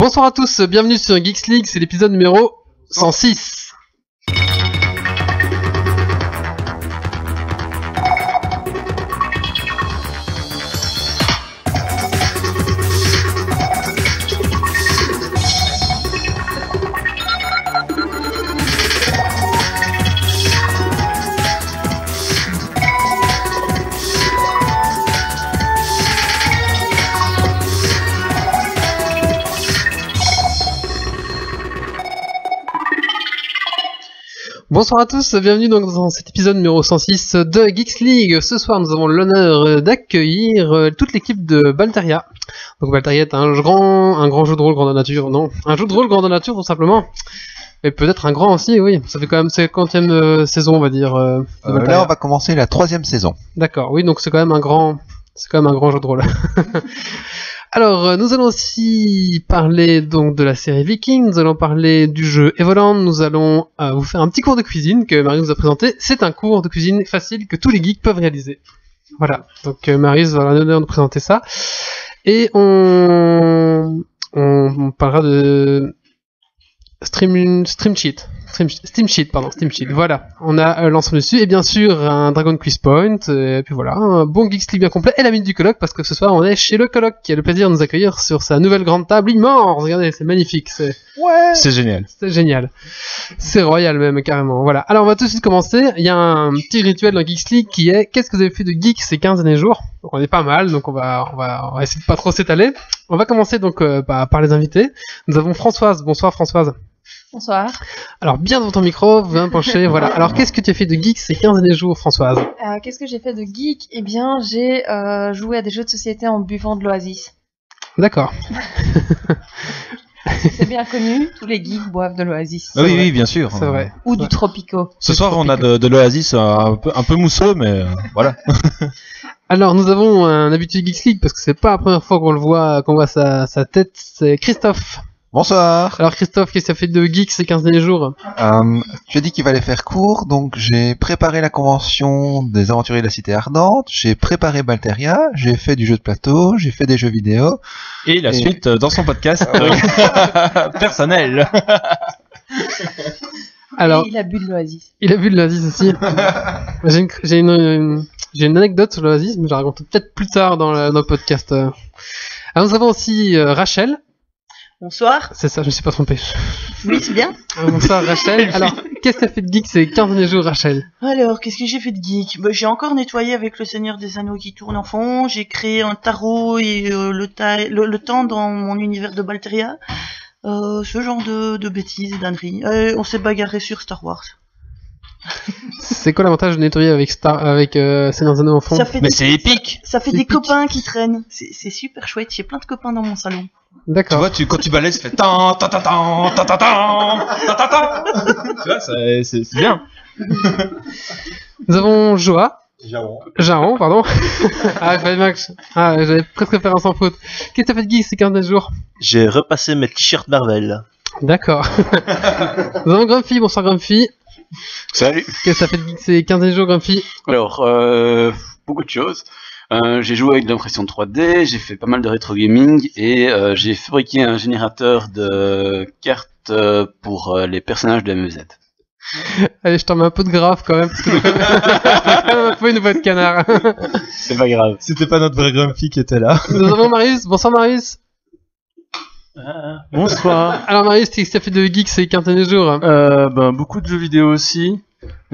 Bonsoir à tous, bienvenue sur Geeks League, c'est l'épisode numéro 106. Bonsoir à tous, bienvenue donc dans cet épisode numéro 106 de Geeks League. Ce soir, nous avons l'honneur d'accueillir toute l'équipe de Balteria. Donc Balteria est un grand jeu de rôle grandeur nature, non, un jeu de rôle grandeur nature tout simplement. Et peut-être un grand aussi, oui. Ça fait quand même 50e saison, on va dire. Là, on va commencer la 3e saison. D'accord, oui, donc c'est quand même un grand jeu de rôle. Alors, nous allons aussi parler donc de la série Vikings, nous allons parler du jeu Evoland, nous allons vous faire un petit cours de cuisine que Marius nous a présenté. C'est un cours de cuisine facile que tous les geeks peuvent réaliser. Voilà, donc Marius va avoir l'honneur de présenter ça. Et on parlera de Steam Sheet, voilà. On a l'ensemble dessus, et bien sûr un Dragon Quiz Point, et puis voilà, un bon Geeks League bien complet, et la minute du colloque, parce que ce soir on est chez le colloque, qui a le plaisir de nous accueillir sur sa nouvelle grande table immense. Regardez, c'est magnifique, c'est génial. C'est génial. C'est royal même, carrément. Voilà. Alors on va tout de suite commencer. Il y a un petit rituel dans Geeks League qui est, qu'est-ce que vous avez fait de geek ces 15 derniers jours? Donc on est pas mal, donc on va essayer de pas trop s'étaler. On va commencer donc par les invités. Nous avons Françoise. Bonsoir Françoise. Bonsoir. Alors, bien dans ton micro, bien penché, voilà. Alors, qu'est-ce que tu as fait de geek ces 15 derniers jours, Françoise? Qu'est-ce que j'ai fait de geek? Eh bien, j'ai joué à des jeux de société en buvant de l'Oasis. D'accord. C'est bien connu, tous les geeks boivent de l'Oasis. Oui, bien sûr. C'est vrai. Ou du Tropico. Ce soir, on a de l'Oasis un peu mousseux, mais voilà. Alors, nous avons un habitué Geeks League, parce que c'est pas la première fois qu'on voit sa tête, c'est Christophe. Bonsoir. Alors Christophe, qu'est-ce que ça fait de geek ces 15 derniers jours? Tu as dit qu'il fallait faire court, donc j'ai préparé la convention des aventuriers de la Cité Ardente, j'ai préparé Balteria, j'ai fait du jeu de plateau, j'ai fait des jeux vidéo. Et la suite dans son podcast personnel. Alors, et il a bu de l'Oasis. Il a bu de l'Oasis aussi. J'ai une anecdote sur l'Oasis, mais je la raconte peut-être plus tard dans le podcast. Alors nous avons aussi Rachel. Bonsoir. C'est ça, je me suis pas trompé. Oui, c'est bien. Bonsoir Rachel. Alors, qu'est-ce que t'as fait de geek ces 15 derniers jours, Rachel? Alors, qu'est-ce que j'ai fait de geek? J'ai encore nettoyé avec le Seigneur des Anneaux qui tourne en fond. J'ai créé un tarot et le temps dans mon univers de Balteria. Ce genre de bêtises et d'âneries. On s'est bagarré sur Star Wars. C'est quoi l'avantage de nettoyer avec Seigneur des Anneaux en fond? Mais c'est épique. Ça fait des copains qui traînent. C'est super chouette. J'ai plein de copains dans mon salon. D'accord. Tu vois, quand tu balayes, ça fait tan tan tan tan tan tan tan tan tan tan. Tu vois, c'est bien. Nous avons Joa. Jaron, pardon. J'avais presque fait un sans faute. Qu'est-ce que t'as fait de geek ces 15 jours? J'ai repassé mes t-shirts Marvel. D'accord. Nous avons Grumpy. Bonsoir Grumpy. Salut. Qu'est-ce que t'as fait de geek ces 15 jours, Grumpy? Alors, beaucoup de choses. J'ai joué avec de l'impression 3D, j'ai fait pas mal de rétro gaming et j'ai fabriqué un générateur de cartes pour les personnages de MZ. Allez, je t'en mets un peu de grave quand même, parce que quand même un peu une voix de canard. C'est pas grave. C'était pas notre vrai Grumpy qui était là. Nous avons Marius. Bonsoir Marius. Bonsoir. Alors Marius, qu'est-ce que t'as fait de geek ces 15 derniers jours? Beaucoup de jeux vidéo aussi.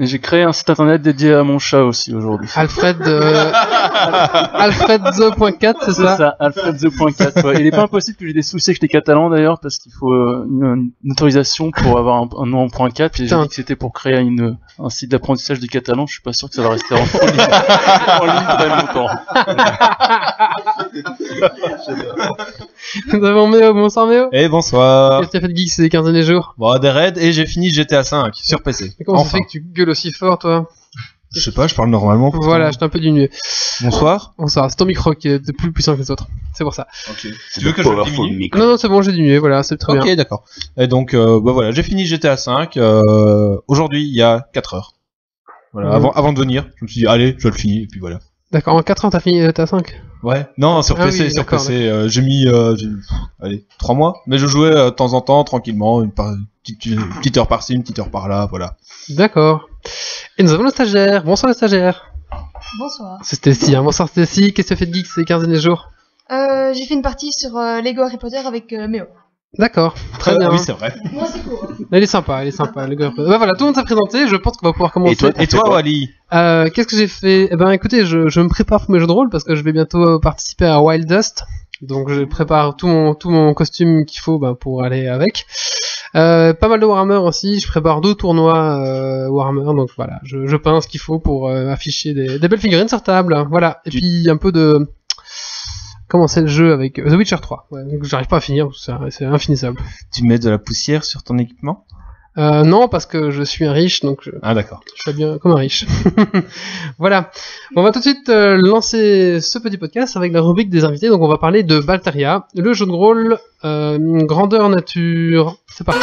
Et j'ai créé un site internet dédié à mon chat aussi aujourd'hui. Alfred The.4, c'est ça? C'est ça, Alfred The.4. Ouais. Il est pas impossible que j'ai des soucis avec les Catalans d'ailleurs, parce qu'il faut une autorisation pour avoir un nom en .4. Et j'ai dit que c'était pour créer un site d'apprentissage du catalan. Je suis pas sûr que ça va rester en ligne très longtemps. Nous avons Méo. Bonsoir Méo. Et bonsoir. Qu'est-ce que t'as fait de geek ces 15 derniers jours? Bon, des raids et j'ai fini GTA 5 sur PC. Et comment ça fait que tu gueules aussi fort, toi? Je sais pas, je parle normalement. Voilà, j'étais un peu diminué. Bonsoir. Bonsoir, c'est ton micro qui est plus puissant que les autres. C'est pour ça. Ok. Tu veux que je diminue? Non, c'est bon, j'ai diminué, voilà, c'est très bien. Ok, d'accord. Et donc, voilà, j'ai fini GTA 5 aujourd'hui, il y a 4 heures. Voilà, avant de venir, je me suis dit, allez, je le finis, et puis voilà. D'accord, en 4 ans, t'as fini ta 5. Ouais, non, sur Ah PC, oui, sur d'accord, PC. J'ai mis, allez, 3 mois. Mais je jouais de temps en temps, tranquillement, petite heure par-ci, une petite heure par-là, voilà. D'accord. Et nous avons le stagiaire. Bonsoir le stagiaire. Bonsoir. C'est Stacy, hein. Bonsoir Stacy. Qu'est-ce que tu fais de geek ces 15 derniers jours? J'ai fait une partie sur Lego Harry Potter avec Méo. D'accord, très bien. Ah oui, c'est vrai. Moi, c'est court. Hein. Il est sympa, le gars. Bah voilà, tout le monde s'est présenté, je pense qu'on va pouvoir commencer. Et toi, Wally? Qu'est-ce que j'ai fait? Eh ben écoutez, je me prépare pour mes jeux de rôle parce que je vais bientôt participer à Wild Dust. Donc je prépare tout mon costume qu'il faut pour aller avec. Pas mal de Warhammer aussi, je prépare 2 tournois Warhammer, donc voilà, je peins ce qu'il faut pour afficher des belles figurines sur table. Voilà, et puis un peu de... Comment c'est le jeu avec The Witcher 3. Ouais, donc j'arrive pas à finir, c'est infinissable. Tu mets de la poussière sur ton équipement? Non, parce que je suis un riche, donc Ah d'accord. je fais bien comme un riche. Voilà. Bon, on va tout de suite lancer ce petit podcast avec la rubrique des invités. Donc on va parler de Balteria, le jeu de rôle grandeur nature. C'est parti.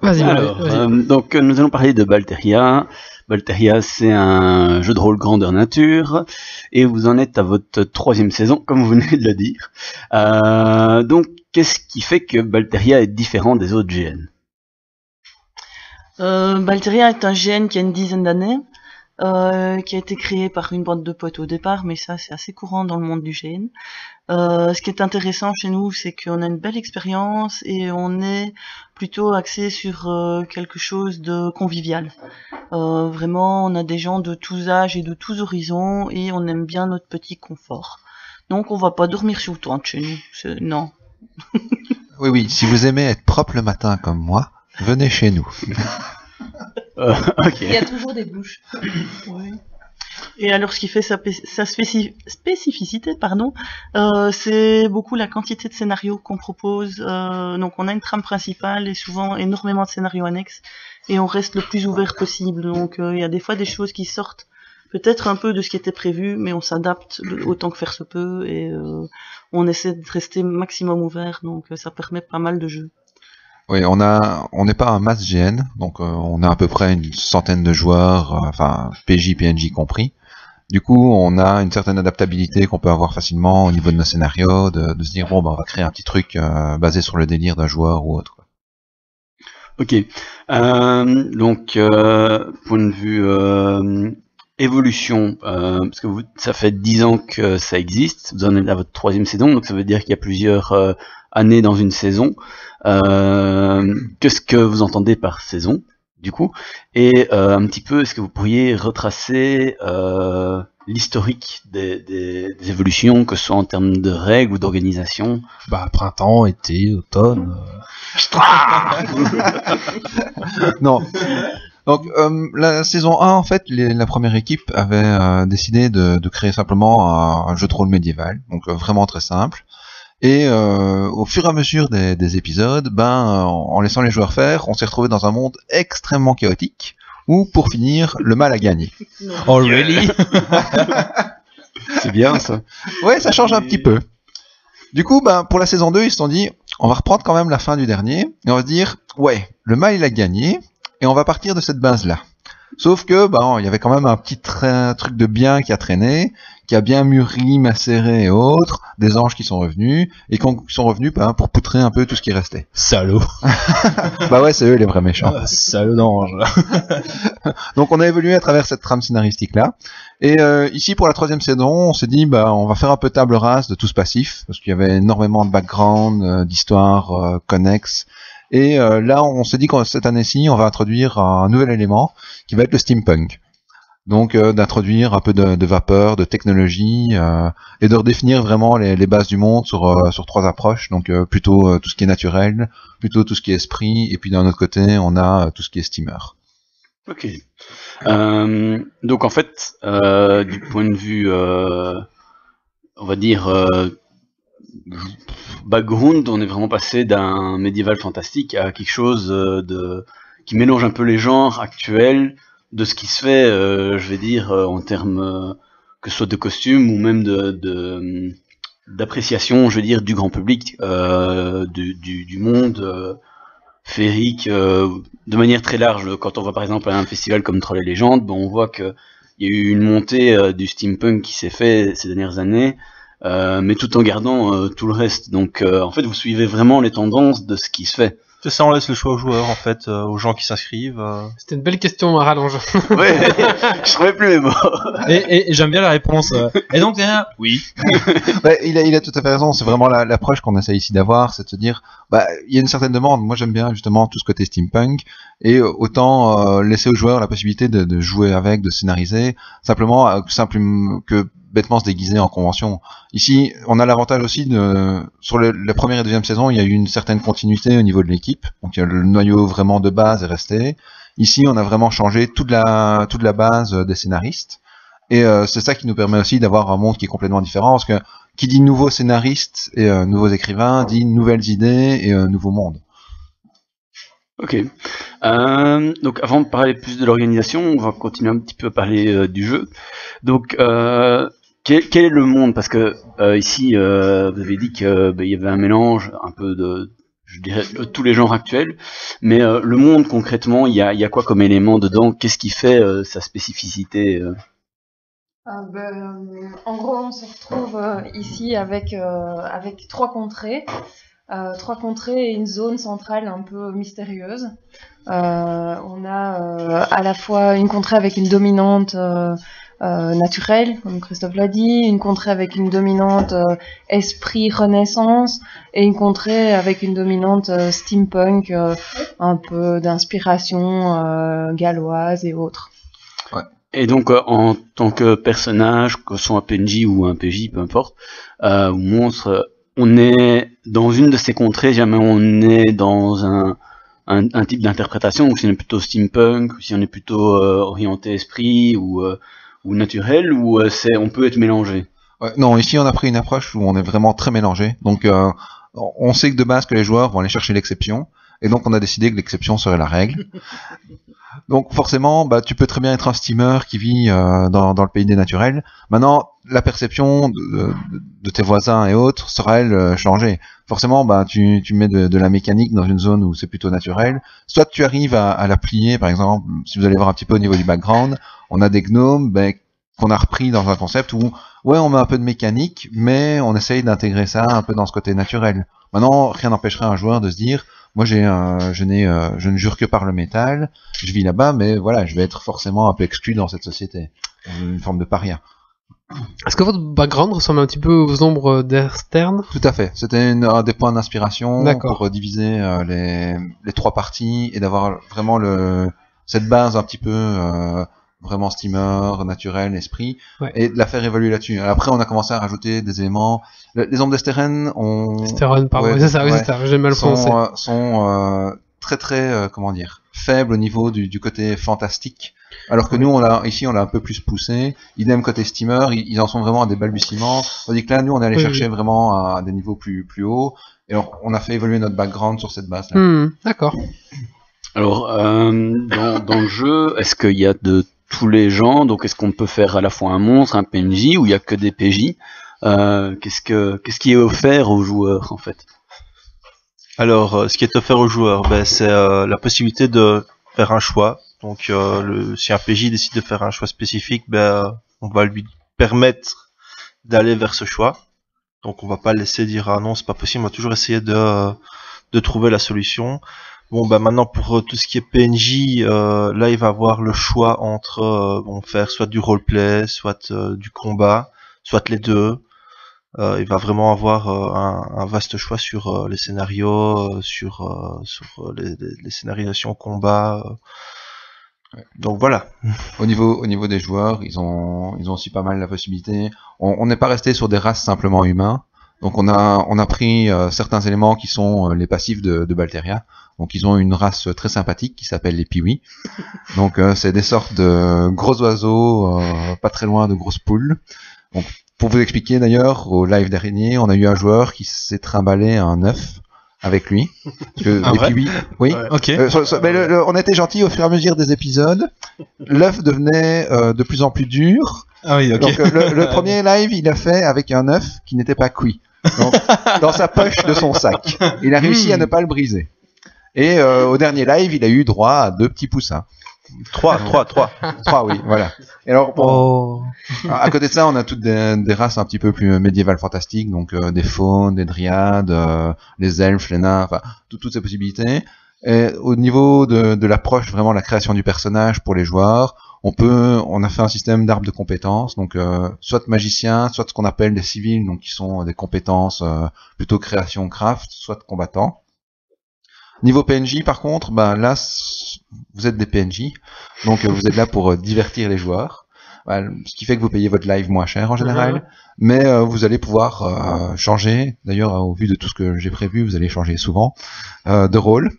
Vas-y, Alors, vas-y. donc nous allons parler de Balteria. Balteria, c'est un jeu de rôle grandeur nature, et vous en êtes à votre 3e saison, comme vous venez de le dire. Donc, qu'est-ce qui fait que Balteria est différent des autres GN? Balteria est un GN qui a une dizaine d'années, qui a été créé par une bande de potes au départ, mais ça c'est assez courant dans le monde du GN. Ce qui est intéressant chez nous, c'est qu'on a une belle expérience et on est plutôt axé sur quelque chose de convivial. Vraiment, on a des gens de tous âges et de tous horizons et on aime bien notre petit confort. Donc on va pas dormir sur le toit chez nous, non. Oui, si vous aimez être propre le matin comme moi, venez chez nous. Ok. Il y a toujours des bouches. Oui. Et alors, ce qui fait sa spécificité, c'est beaucoup la quantité de scénarios qu'on propose. Donc, on a une trame principale et souvent énormément de scénarios annexes, et on reste le plus ouvert possible. Donc, il y a des fois des choses qui sortent peut-être un peu de ce qui était prévu, mais on s'adapte autant que faire se peut, et on essaie de rester maximum ouvert. Donc, ça permet pas mal de jeux. Oui, on n'est pas un mass GN, donc on a à peu près une centaine de joueurs, enfin PJ, PNJ compris. Du coup, on a une certaine adaptabilité qu'on peut avoir facilement au niveau de nos scénarios, de se dire bon, on va créer un petit truc basé sur le délire d'un joueur ou autre. Quoi. Ok. Donc, point de vue évolution, parce que ça fait 10 ans que ça existe, vous en êtes à votre 3e saison, donc ça veut dire qu'il y a plusieurs années dans une saison. Qu'est-ce que vous entendez par saison, du coup? Et un petit peu, est-ce que vous pourriez retracer l'historique des évolutions, que ce soit en termes de règles ou d'organisation? Printemps, été, automne. Non. Donc la saison 1, en fait, la première équipe avait décidé de créer simplement un jeu de rôle médiéval, donc vraiment très simple. Et au fur et à mesure des épisodes, en laissant les joueurs faire, on s'est retrouvé dans un monde extrêmement chaotique, où pour finir, le mal a gagné. Oh really? C'est bien ça. Ouais, ça change un petit peu. Du coup, pour la saison 2, ils se sont dit, on va reprendre quand même la fin du dernier, et on va se dire, ouais, le mal il a gagné, et on va partir de cette base-là. Sauf que, il y avait quand même un petit truc de bien qui a traîné, qui a bien mûri, macéré et autres, des anges qui sont revenus, et qui sont revenus pour poutrer un peu tout ce qui restait. Salaud. Ouais, c'est eux les vrais méchants. Salaud d'ange. Donc on a évolué à travers cette trame scénaristique-là. Et ici, pour la 3e saison, on s'est dit, on va faire un peu table rase de tout ce passif, parce qu'il y avait énormément de background, d'histoires connexes. Et là, on s'est dit que cette année-ci, on va introduire un nouvel élément, qui va être le steampunk. Donc d'introduire un peu de vapeur, de technologie, et de redéfinir vraiment les bases du monde sur 3 approches. Donc plutôt tout ce qui est naturel, plutôt tout ce qui est esprit, et puis d'un autre côté, on a tout ce qui est steamer. Ok. Donc en fait, du point de vue, on va dire, background, on est vraiment passé d'un médiéval fantastique à quelque chose qui mélange un peu les genres actuels de ce qui se fait, je vais dire, en termes que ce soit de costumes ou même d'appréciation, je veux dire, du grand public, du monde féerique, de manière très large. Quand on va par exemple à un festival comme Trolls et Légendes, on voit que il y a eu une montée du steampunk qui s'est fait ces dernières années, mais tout en gardant tout le reste. Donc en fait, vous suivez vraiment les tendances de ce qui se fait. C'est ça, on laisse le choix aux joueurs, en fait, aux gens qui s'inscrivent. C'était une belle question à rallonge. Ouais, je trouvais plus mes mots. Et j'aime bien la réponse. Et donc, oui. Ouais, il a tout à fait raison. C'est vraiment l'approche qu'on essaie ici d'avoir, c'est de se dire, il y a une certaine demande. Moi, j'aime bien justement tout ce côté steampunk, et autant laisser aux joueurs la possibilité de jouer avec, de scénariser, simplement que bêtement se déguiser en convention. Ici, on a l'avantage aussi sur la première et deuxième saison, il y a eu une certaine continuité au niveau de l'équipe. Donc, le noyau vraiment de base est resté. Ici, on a vraiment changé toute la base des scénaristes. Et c'est ça qui nous permet aussi d'avoir un monde qui est complètement différent, parce que qui dit nouveaux scénaristes et nouveaux écrivains dit nouvelles idées et nouveau monde. Ok. Donc avant de parler plus de l'organisation, on va continuer un petit peu à parler du jeu. Donc quel est le monde? Parce que ici vous avez dit que il y avait un mélange un peu de, je dirais, de tous les genres actuels, mais le monde concrètement, il y a quoi comme élément dedans? Qu'est-ce qui fait sa spécificité? En gros, on se retrouve ici avec 3 contrées. 3 contrées et une zone centrale un peu mystérieuse. On a à la fois une contrée avec une dominante naturelle, comme Christophe l'a dit, une contrée avec une dominante esprit renaissance, et une contrée avec une dominante steampunk, un peu d'inspiration galloise et autres. Ouais. Et donc en tant que personnage, que ce soit un PNJ ou un PJ, peu importe, ou monstre, on est dans une de ces contrées, jamais on est dans un type d'interprétation, ou si on est plutôt steampunk, ou si on est plutôt orienté esprit ou naturel, ou on peut être mélangé. Ouais, non, ici on a pris une approche où on est vraiment très mélangé. Donc on sait que de base que les joueurs vont aller chercher l'exception, et donc on a décidé que l'exception serait la règle. Donc forcément, tu peux très bien être un steamer qui vit dans le pays des naturels. Maintenant, la perception de tes voisins et autres sera elle changée. Forcément, tu mets de la mécanique dans une zone où c'est plutôt naturel. Soit tu arrives à la plier, par exemple, si vous allez voir un petit peu au niveau du background, on a des gnomes qu'on a repris dans un concept où on met un peu de mécanique, mais on essaye d'intégrer ça un peu dans ce côté naturel. Maintenant, rien n'empêcherait un joueur de se dire, moi je ne jure que par le métal, je vis là-bas, mais voilà, je vais être forcément un peu exclu dans cette société, une forme de paria. Est-ce que votre background ressemble un petit peu aux ombres d'Earthstern? Tout à fait, c'était un des points d'inspiration pour diviser les 3 parties et d'avoir vraiment cette base un petit peu vraiment steamer, naturel, esprit, et de la faire évoluer là-dessus. Après, on a commencé à rajouter des éléments. Les ombres d'Esteren pardon, c'est ça, j'ai mal prononcé. Sont très très, comment dire, faibles au niveau du côté fantastique. Alors que nous, on l'a un peu plus poussé. Idem côté steamer, ils en sont vraiment à des balbutiements. Tandis que là, nous, on est allé chercher vraiment à des niveaux plus hauts. Et on a fait évoluer notre background sur cette base-là. D'accord. Alors, dans le jeu, est-ce qu'il y a de tous les gens? Donc, est-ce qu'on peut faire à la fois un monstre, un PNJ, ou il y a que des PJ? Qu'est-ce qui est offert aux joueurs, en fait? Alors, ce qui est offert aux joueurs, c'est la possibilité de faire un choix. Donc, si un PJ décide de faire un choix spécifique, on va lui permettre d'aller vers ce choix. Donc, on va pas le laisser dire non, c'est pas possible. On va toujours essayer de trouver la solution. Bon, maintenant pour tout ce qui est PNJ, là il va avoir le choix entre faire soit du roleplay, soit du combat, soit les deux. Il va vraiment avoir un vaste choix sur les scénarios, sur les scénarisations combat. Donc voilà. Au niveau des joueurs, ils ont aussi pas mal la possibilité. On n'est pas resté sur des races simplement humains. Donc on a pris certains éléments qui sont les passifs de Balteria. Donc ils ont une race très sympathique qui s'appelle les Piwi. Donc c'est des sortes de gros oiseaux, pas très loin de grosses poules. Donc Pour vous expliquer d'ailleurs, au live dernier, on a eu un joueur qui s'est trimballé un œuf avec lui. Parce que Ah, vrai oui. Ouais. Ok. Mais on était gentil au fur et à mesure des épisodes. L'œuf devenait de plus en plus dur. Ah oui, ok. Donc le premier live, il a fait avec un œuf qui n'était pas cuit. Donc, dans sa poche de son sac. Il a réussi à ne pas le briser. Et au dernier live, il a eu droit à 2 petits poussins. 3, oui, voilà. Et alors, bon, à côté de ça, on a toutes des races un petit peu plus médiévales fantastiques, donc des faunes, des dryades, les elfes, les nains, enfin, toutes ces possibilités. Et au niveau de l'approche, vraiment la création du personnage pour les joueurs, on a fait un système d'arbres de compétences, donc soit magicien, soit ce qu'on appelle des civils, donc qui sont des compétences plutôt création craft, soit combattants. Niveau PNJ, par contre, ben là, vous êtes des PNJ, donc vous êtes là pour divertir les joueurs, ce qui fait que vous payez votre live moins cher en général, mais vous allez pouvoir changer, d'ailleurs au vu de tout ce que j'ai prévu, vous allez changer souvent de rôle,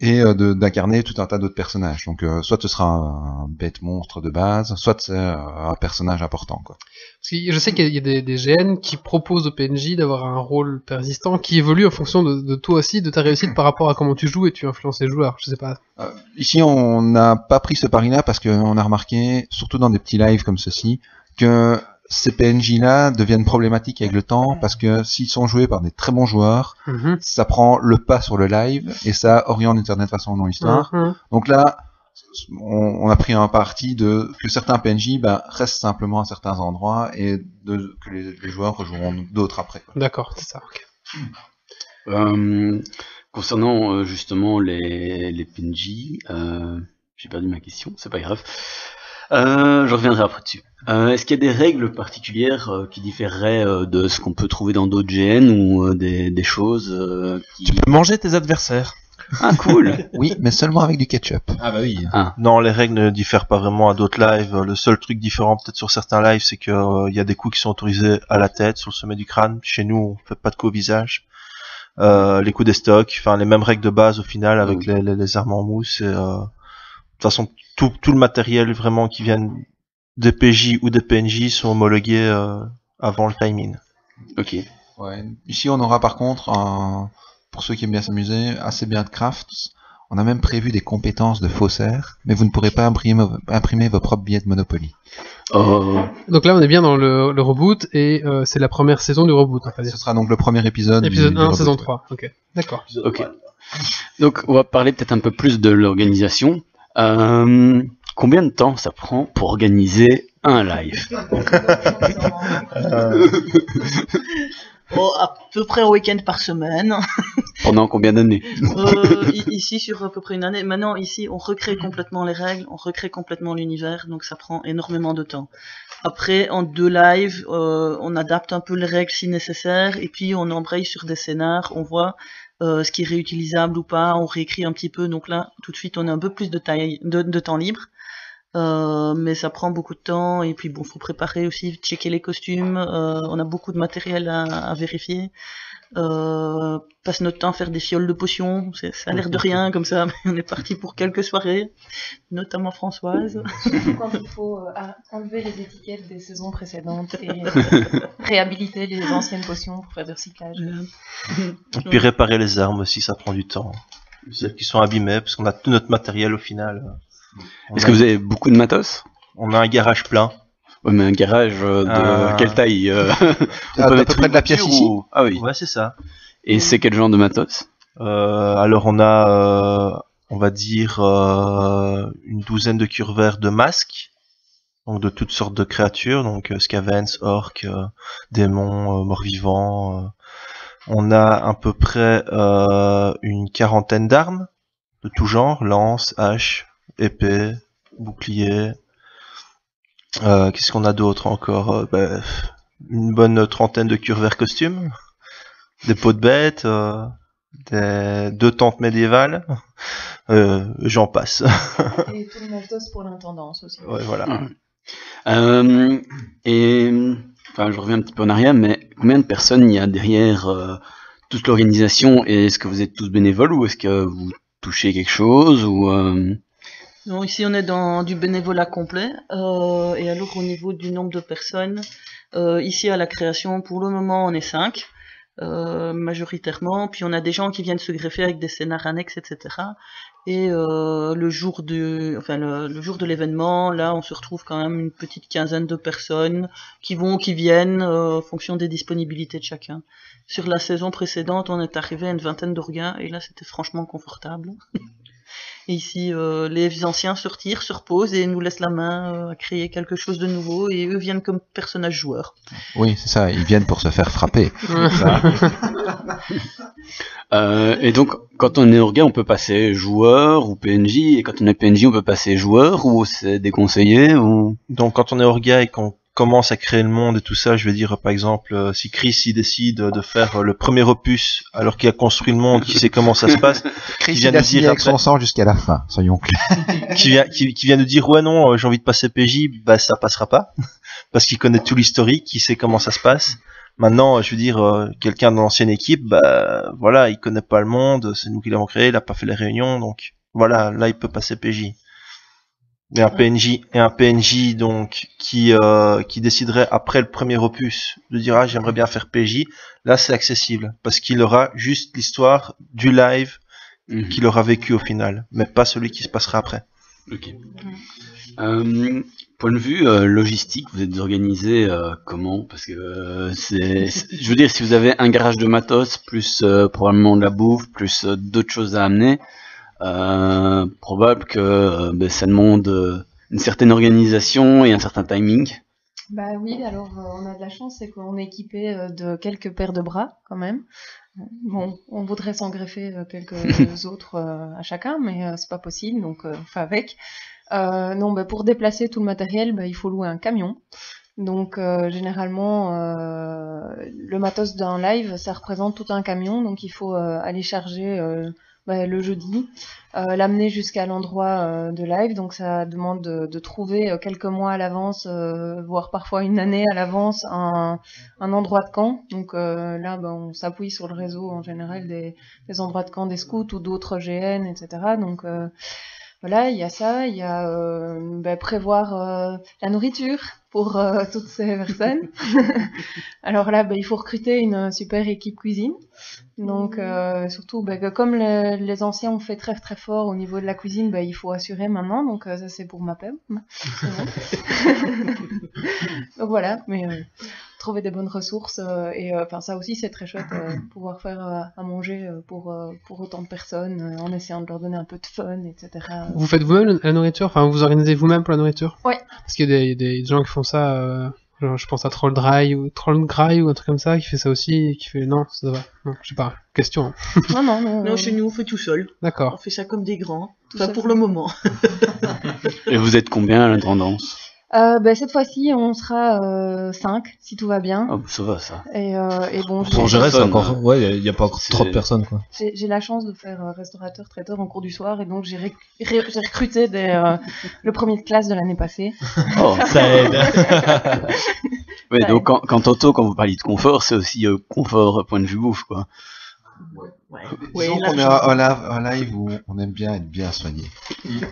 et d'incarner tout un tas d'autres personnages. Donc soit ce sera un bête monstre de base, soit c'est un personnage important, quoi. Parce que je sais qu'il y a des GN qui proposent au PNJ d'avoir un rôle persistant qui évolue en fonction de toi aussi, de ta réussite par rapport à comment tu joues et tu influences les joueurs. Je sais pas. Ici, on n'a pas pris ce pari-là parce qu'on a remarqué, surtout dans des petits lives comme ceci, que ces PNJ-là deviennent problématiques avec le temps parce que s'ils sont joués par des très bons joueurs, ça prend le pas sur le live et ça oriente d'une certaine façon dans l'histoire. Donc là, on a pris un parti que certains PNJ restent simplement à certains endroits et que les joueurs rejoueront d'autres après, quoi. D'accord, c'est ça. Okay. Concernant justement les PNJ, j'ai perdu ma question, c'est pas grave. Je reviendrai après dessus. Est-ce qu'il y a des règles particulières qui différeraient de ce qu'on peut trouver dans d'autres GN ou des choses qui... Tu peux manger tes adversaires. Ah, cool. Oui, mais seulement avec du ketchup. Ah bah oui. Ah. Non, les règles ne diffèrent pas vraiment à d'autres lives. Le seul truc différent peut-être sur certains lives, c'est que il y a des coups qui sont autorisés à la tête, sur le sommet du crâne. Chez nous, on fait pas de coups au visage. Les coups des stocks, enfin les mêmes règles de base au final avec les armes en mousse. Et, de toute façon, tout le matériel vraiment qui vient des PJ ou des PNJ sont homologués avant le timing. Ok. Ouais. Ici, on aura par contre pour ceux qui aiment bien s'amuser, assez bien de crafts. On a même prévu des compétences de faussaires, mais vous ne pourrez pas imprimer vos propres billets de Monopoly. Oh. Donc là, on est bien dans le reboot, et c'est la première saison du reboot. Ce sera donc le premier épisode. Épisode 1, reboot, saison 3. Ok, d'accord. Ok. Donc, on va parler peut-être un peu plus de l'organisation. Combien de temps ça prend pour organiser un live? Bon, à peu près un week-end par semaine. Pendant combien d'années? Ici, sur à peu près une année. Maintenant, ici, on recrée complètement les règles, on recrée complètement l'univers, donc ça prend énormément de temps. Après, en 2 lives, on adapte un peu les règles si nécessaire, et puis on embraye sur des scénars, on voit ce qui est réutilisable ou pas, on réécrit un petit peu, donc là, tout de suite, on a un peu plus de temps libre. Mais ça prend beaucoup de temps, et puis bon, faut préparer aussi, checker les costumes, on a beaucoup de matériel à vérifier, passe notre temps à faire des fioles de potions, ça a l'air de rien comme ça, mais on est parti pour quelques soirées, notamment Françoise. Surtout quand il faut enlever les étiquettes des saisons précédentes et réhabiliter les anciennes potions pour faire du recyclage. Et puis réparer les armes aussi, ça prend du temps. Celles qui sont abîmées, parce qu'on a tout notre matériel au final. Est-ce que vous avez beaucoup de matos? On a un garage plein. Ouais, mais un garage de quelle taille? On peut mettre près de la pièce ici. Ah oui. Ouais, c'est ça. Et c'est quel genre de matos? Alors on a, on va dire, une douzaine de curvers de masques, donc de toutes sortes de créatures, donc scavens, orques, démons, morts-vivants. On a à peu près une quarantaine d'armes de tout genre, lance, hache, épée, bouclier. Qu'est-ce qu'on a d'autre encore? Une bonne trentaine de curvers costumes, des peaux de bêtes, 2 tentes médiévales, j'en passe. Et tout le matos pour l'intendance aussi. Ouais, voilà. Et enfin, je reviens un petit peu en arrière, mais combien de personnes il y a derrière toute l'organisation? Et est-ce que vous êtes tous bénévoles ou est-ce que vous touchez quelque chose ou Non, ici on est dans du bénévolat complet. Et alors au niveau du nombre de personnes, ici à la création, pour le moment on est 5. Majoritairement, puis on a des gens qui viennent se greffer avec des scénars annexes, etc. Et le jour de l'événement, là, on se retrouve quand même une petite quinzaine de personnes qui viennent, en fonction des disponibilités de chacun. Sur la saison précédente, on est arrivé à une vingtaine d'orgas, et là, c'était franchement confortable. Et ici, les anciens se retirent, se reposent et nous laissent la main à créer quelque chose de nouveau, et eux viennent comme personnages joueurs. Oui, c'est ça, ils viennent pour se faire frapper. Et donc, quand on est orga, on peut passer joueur ou PNJ, et quand on est PNJ, on peut passer joueur, ou c'est déconseillé, ou... Donc quand on est orga et qu'on commence à créer le monde et tout ça, je vais dire par exemple, si Chris il décide de faire le premier opus alors qu'il a construit le monde, qui sait comment ça se passe, Chris qui vient il a nous signé dire avec son sang jusqu'à la fin, soyons clairs. qui vient nous dire ouais non, j'ai envie de passer PJ, bah ça passera pas parce qu'il connaît tout l'historique, qui sait comment ça se passe. Maintenant, je veux dire, quelqu'un de l'ancienne équipe, bah voilà, il connaît pas le monde, c'est nous qui l'avons créé, il a pas fait les réunions, donc voilà, là il peut passer PJ. Et un PNJ donc qui déciderait après le premier opus de dire ah j'aimerais bien faire PJ, là c'est accessible parce qu'il aura juste l'histoire du live qu'il aura vécu au final, mais pas celui qui se passera après. Ok. Point de vue logistique, vous êtes organisé comment? Parce que je veux dire, si vous avez un garage de matos plus probablement de la bouffe plus d'autres choses à amener, probable que ça demande une certaine organisation et un certain timing. Bah oui, alors on a de la chance, c'est qu'on est équipé de quelques paires de bras quand même. Bon, on voudrait s'en greffer quelques autres à chacun, mais c'est pas possible, donc on fait avec. Non, bah, pour déplacer tout le matériel, bah, il faut louer un camion. Donc généralement, le matos d'un live, ça représente tout un camion, donc il faut aller charger le jeudi, l'amener jusqu'à l'endroit de live, donc ça demande de trouver quelques mois à l'avance, voire parfois une année à l'avance, un endroit de camp. Donc là, on s'appuie sur le réseau en général des endroits de camp des scouts ou d'autres GN, etc. Donc voilà, il y a ça, il y a prévoir la nourriture pour toutes ces personnes. Alors là, il faut recruter une super équipe cuisine. Donc surtout, que comme les anciens ont fait très très fort au niveau de la cuisine, il faut assurer maintenant. Donc ça c'est pour ma pème. Donc voilà, mais trouver des bonnes ressources et ça aussi c'est très chouette pouvoir faire à manger pour autant de personnes en essayant de leur donner un peu de fun, etc. Vous faites vous-même la nourriture, enfin vous organisez vous-même pour la nourriture? Ouais. Parce qu'il y a des gens qui font ça, genre, je pense à Trollgry ou un truc comme ça qui fait ça aussi, qui fait non, ça va, non, je sais pas, question. Hein. Non, chez nous on fait tout seul. D'accord. On fait ça comme des grands, pour le moment. Et vous êtes combien à l'intendance? Cette fois-ci, on sera 5 si tout va bien. Oh, ça va ça. Et bon, Pour gérer, c'est encore. Ouais, il y a pas encore trop de personnes quoi. J'ai la chance de faire restaurateur traiteur en cours du soir et donc j'ai recruté le premier de classe de l'année passée. Oh, ça aide. Ouais, donc quand vous parliez de confort, c'est aussi confort point de vue bouffe quoi. Ouais, disons qu'on est en live où on aime bien être bien soigné.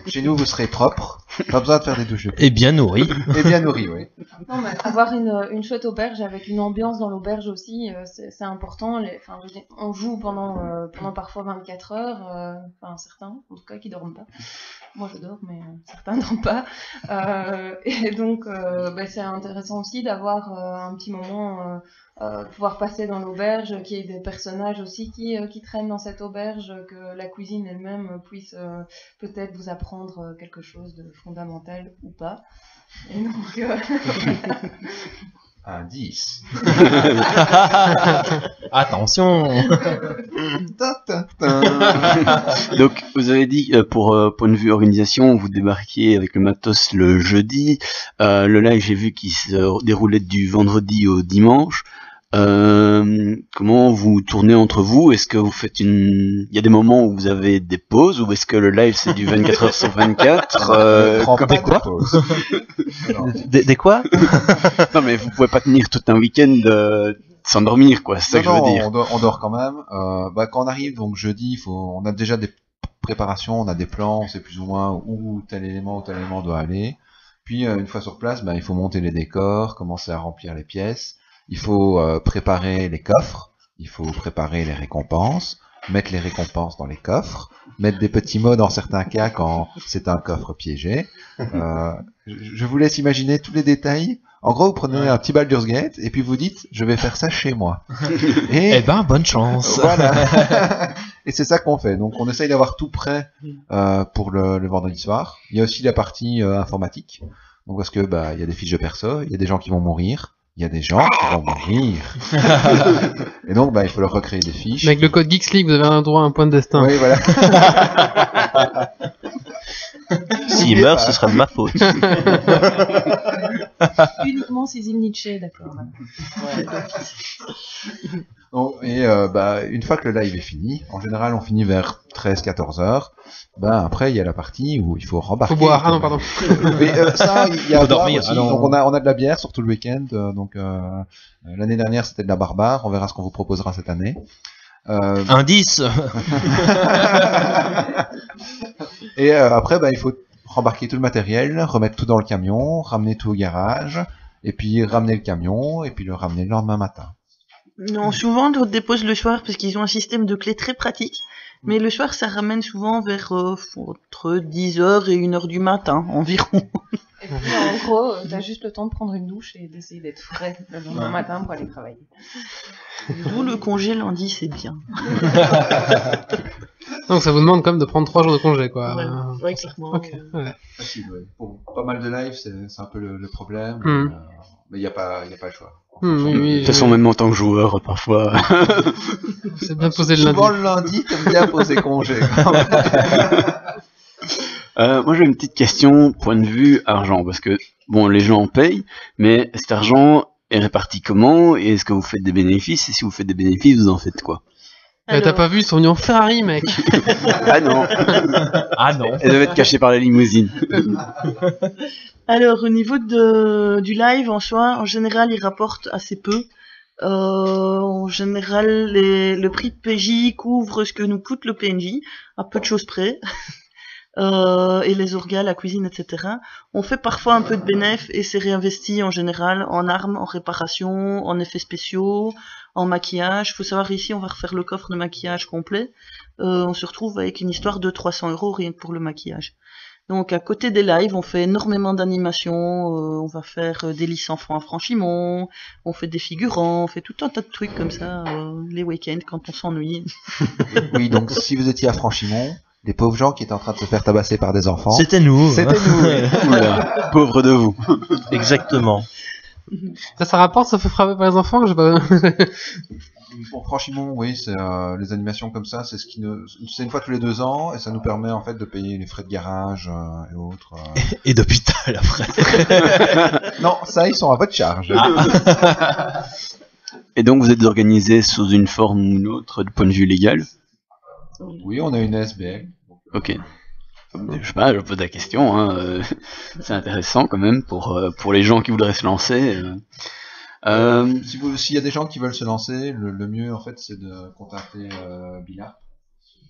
Chez nous, vous serez propre, pas besoin de faire des douches. Et bien nourri. Et bien nourri, oui. Non, mais avoir une chouette auberge avec une ambiance dans l'auberge aussi, c'est important. On joue pendant parfois 24 heures, certains, en tout cas, qui dorment pas. Moi, je dors, mais certains ne dorment pas. Et donc, c'est intéressant aussi d'avoir un petit moment, pouvoir passer dans l'auberge, qu'il y ait des personnages aussi qui traînent dans cette auberge, que la cuisine elle-même puisse peut-être vous apprendre quelque chose de fondamental ou pas. Et donc, Un 10. Attention. Donc, vous avez dit, pour point de vue organisation, vous débarquiez avec le matos le jeudi. Le live, j'ai vu qu'il se déroulait du vendredi au dimanche. Comment vous tournez entre vous? Est-ce que vous faites il y a des moments où vous avez des pauses, ou est-ce que le live c'est du 24 heures sur 24? Des quoi? Des quoi? Non mais vous pouvez pas tenir tout un week-end sans dormir quoi, c'est ça que je veux dire. On dort quand même. Quand on arrive donc jeudi, on a déjà préparation, on a des plans, on sait plus ou moins où tel élément doit aller. Puis une fois sur place, il faut monter les décors, commencer à remplir les pièces. Il faut préparer les coffres, il faut préparer les récompenses, mettre les récompenses dans les coffres, mettre des petits mots dans certains cas quand c'est un coffre piégé. Je vous laisse imaginer tous les détails. En gros, vous prenez un petit Baldur's Gate et puis vous dites, je vais faire ça chez moi. Et Eh ben, bonne chance. voilà. Et c'est ça qu'on fait. Donc, on essaye d'avoir tout prêt pour le vendredi soir. Il y a aussi la partie informatique. Donc, parce que il y a des fiches de perso, il y a des gens qui vont mourir. Il y a des gens qui vont mourir. Et donc, il faut leur recréer des fiches. Mais avec le code Geeks League, vous avez un droit à un point de destin. Oui, voilà. S'il meurt, ce sera de ma faute. Uniquement Cécile Nietzsche, d'accord. Et une fois que le live est fini, en général on finit vers 13-14 heures, après il y a la partie où il faut rembarquer. Faut boire, ah non pardon. Mais ça, il y a à boire dormir, aussi. alors. Donc on a de la bière sur tout le week-end. L'année dernière c'était de la barbare, on verra ce qu'on vous proposera cette année. Indice. Et après il faut rembarquer tout le matériel, remettre tout dans le camion, ramener tout au garage, et puis ramener le camion, et puis le ramener le lendemain matin. Non, souvent, d'autres déposent le soir parce qu'ils ont un système de clé très pratique. Mais le soir, ça ramène souvent vers entre 10h et 1h du matin, environ. Et puis, en gros, t'as juste le temps de prendre une douche et d'essayer d'être frais le lendemain matin pour aller travailler. D'où le congé lundi, c'est bien. Donc ça vous demande quand même de prendre 3 jours de congé, quoi. Ouais, clairement. Ok, ouais. Facile, ouais. Pour pas mal de live, c'est un peu le problème. Mais il n'y a pas le choix. Oui, De toute façon, même en tant que joueur, parfois. C'est bien posé le lundi. Souvent le lundi, t'aimes bien poser congé. Moi, j'ai une petite question, point de vue argent, parce que, les gens payent, mais cet argent est réparti comment, et est-ce que vous faites des bénéfices, et si vous faites des bénéfices, vous en faites quoi? T'as pas vu, ils sont venus en Ferrari, mec. Ah non. Ah non. Elle devait être cachée par la limousine. Alors, au niveau du live, en soi, en général, il rapporte assez peu. En général, le prix de PJ couvre ce que nous coûte le PNJ, à peu de choses près. Et les orgas, la cuisine, etc. On fait parfois un peu de bénéf et c'est réinvesti en général en armes, en réparation, en effets spéciaux, en maquillage. Faut savoir ici, on va refaire le coffre de maquillage complet. On se retrouve avec une histoire de 300 € rien que pour le maquillage. Donc à côté des lives, on fait énormément d'animations, on va faire des lices enfants à Franchimont, on fait des figurants, on fait tout un tas de trucs comme ça les week-ends quand on s'ennuie. Oui, donc si vous étiez à Franchimont, les pauvres gens qui étaient en train de se faire tabasser par des enfants. C'était nous. C'était nous. Oula, pauvre de vous. Exactement. Ça rapporte, ça fait frapper par les enfants, je sais pas. Pour Franchimont, oui, c'est les animations comme ça, c'est c'est une fois tous les 2 ans et ça nous permet en fait de payer les frais de garage et autres. Et d'hôpital après. Non, ça ils sont à votre charge. Et donc, vous êtes organisé sous une forme ou une autre, du point de vue légal? Oui, on a une SBL. Ok. Je sais pas, je pose la question, hein. C'est intéressant quand même pour les gens qui voudraient se lancer. S'il y a des gens qui veulent se lancer, le mieux en fait c'est de contacter Billard,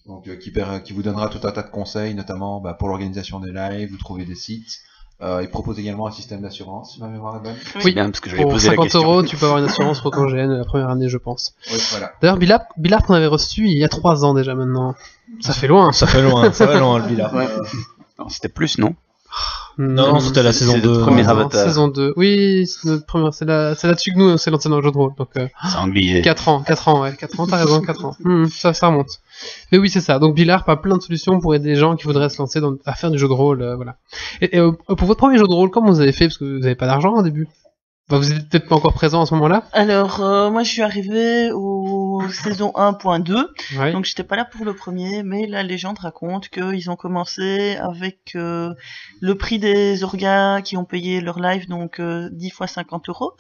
donc qui vous donnera tout un tas de conseils, notamment pour l'organisation des lives, vous trouvez des sites. Il propose également un système d'assurance, si ma mémoire est bonne. Oui, bien, parce que j'avais Pour posé la 50 question. €, tu peux avoir une assurance protogène la première année, je pense. Oui, voilà. D'ailleurs, Billard qu'on avait reçu il y a 3 ans déjà maintenant. Ça fait loin. Ça fait loin le Billard. Ouais. Non, c'était plus, non? Non, c'était la saison c'est 2. le premier Non, Avatar. Saison 2. Oui, c'est notre première, c'est là-dessus que nous, c'est lancé dans le jeu de rôle. Donc, C'est anglais. 4 ans, ouais, 4 ans, t'as raison, 4 ans. Ça remonte. Mais oui, c'est ça. Donc, Billard a plein de solutions pour aider les gens qui voudraient se lancer à faire du jeu de rôle, voilà. Et pour votre premier jeu de rôle, comment vous avez fait? Parce que vous n'avez pas d'argent au début. Vous êtes peut-être pas encore présent à ce moment-là? Alors, moi je suis arrivée au saison 1.2, Ouais. donc j'étais pas là pour le premier, mais la légende raconte qu'ils ont commencé avec le prix des orgas qui ont payé leur live, donc 10 fois 50 €,